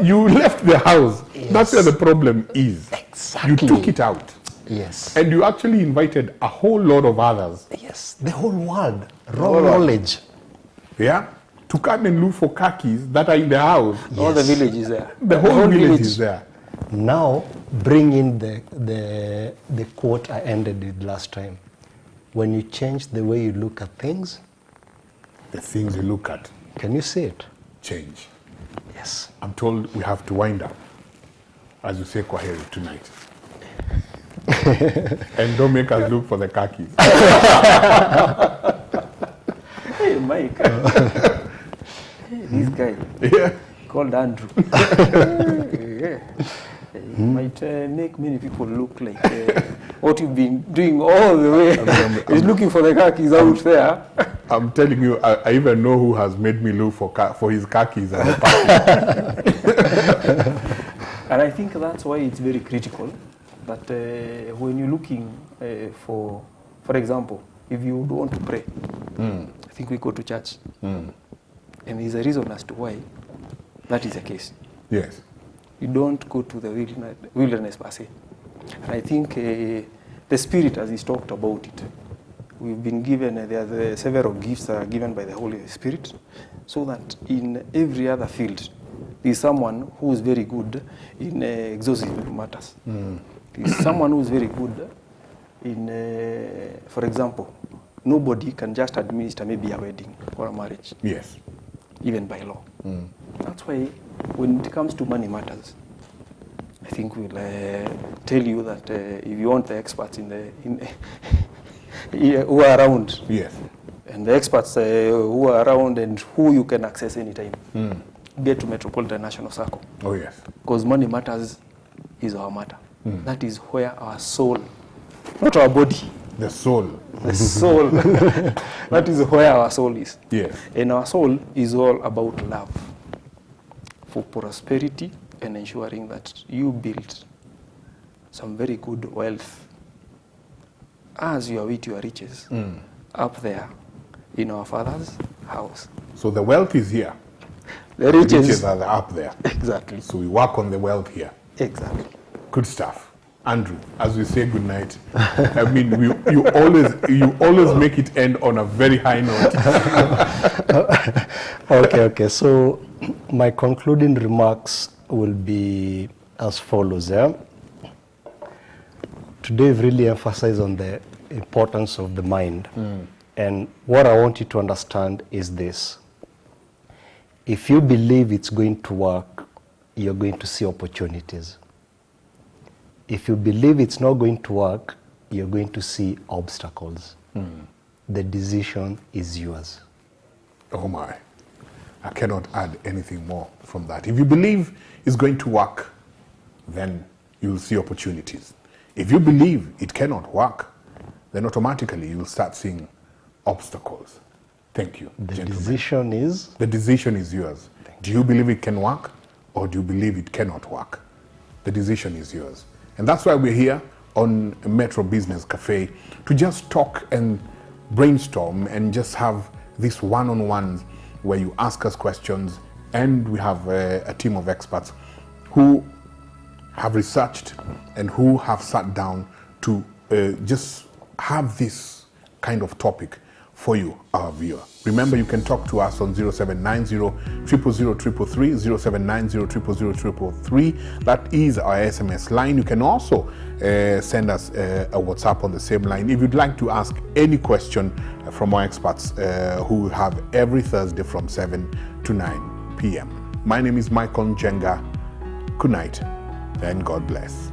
you left the house. Yes. That's where the problem is. Exactly. You took it out. Yes. And you actually invited a whole lot of others, Yes. The whole world. Wrong knowledge. yeah, to come and look for khakis that are in the house. All the village is there. The whole village is there. Now, bring in the quote I ended with last time. When you change the way you look at things, The things you look at can you see it? change. Yes. I'm told we have to wind up as you say kwaheri tonight. And don't make us look for the khakis. Hey, Mike. Hey, this guy Yeah. called Andrew. Yeah. It might make many people look like what you've been doing all the way. He's looking for the khakis out there. I'm telling you, I even know who has made me look for his khakis and the party. And I think that's why it's very critical that when you're looking for example, if you don't want to pray, I think we go to church. And there's a reason as to why that is the case. Yes. You don't go to the wilderness per se. And I think the Spirit, as he's talked about it, we've been given, there are several gifts that are given by the Holy Spirit, so that in every other field, there's someone who is very good in exhaustive matters. There's someone who is very good in, for example, nobody can just administer maybe a wedding or a marriage. Yes. Even by law. That's why when it comes to money matters, I think we'll tell you that if you want the experts who are around, Yes. and the experts who are around and who you can access anytime, get to Metropolitan National Sacco. Oh, yes. Because money matters is our matter. That is where our soul, not our body, The soul. the soul, that is where our soul is. Yes. And our soul is all about love, for prosperity and ensuring that you build some very good wealth as you await your riches up there in our Father's house. So the wealth is here. The The riches, riches are up there. exactly, So we work on the wealth here. exactly. Good stuff. Andrew, as we say good night, I mean, you always make it end on a very high note. Okay. So my concluding remarks will be as follows. Today we've really emphasized on the importance of the mind. And what I want you to understand is this. If you believe it's going to work, you're going to see opportunities. If you believe it's not going to work, you're going to see obstacles. The decision is yours. Oh my, I cannot add anything more from that. If you believe it's going to work, then you'll see opportunities. If you believe it cannot work, then automatically you'll start seeing obstacles. Thank you, The gentlemen. decision is The decision is yours. Do you believe it can work, or do you believe it cannot work? The decision is yours. And that's why we're here on Metro Business Cafe, to just talk and brainstorm and just have these one-on-ones where you ask us questions, and we have a team of experts who have researched and who have sat down to just have this kind of topic for you, our viewer. Remember, you can talk to us on 0790 000 333, 0790 000 333. That is our SMS line. You can also send us a WhatsApp on the same line if you'd like to ask any question from our experts who have every Thursday from 7 to 9 p.m. My name is Michael Njenga. Good night and God bless.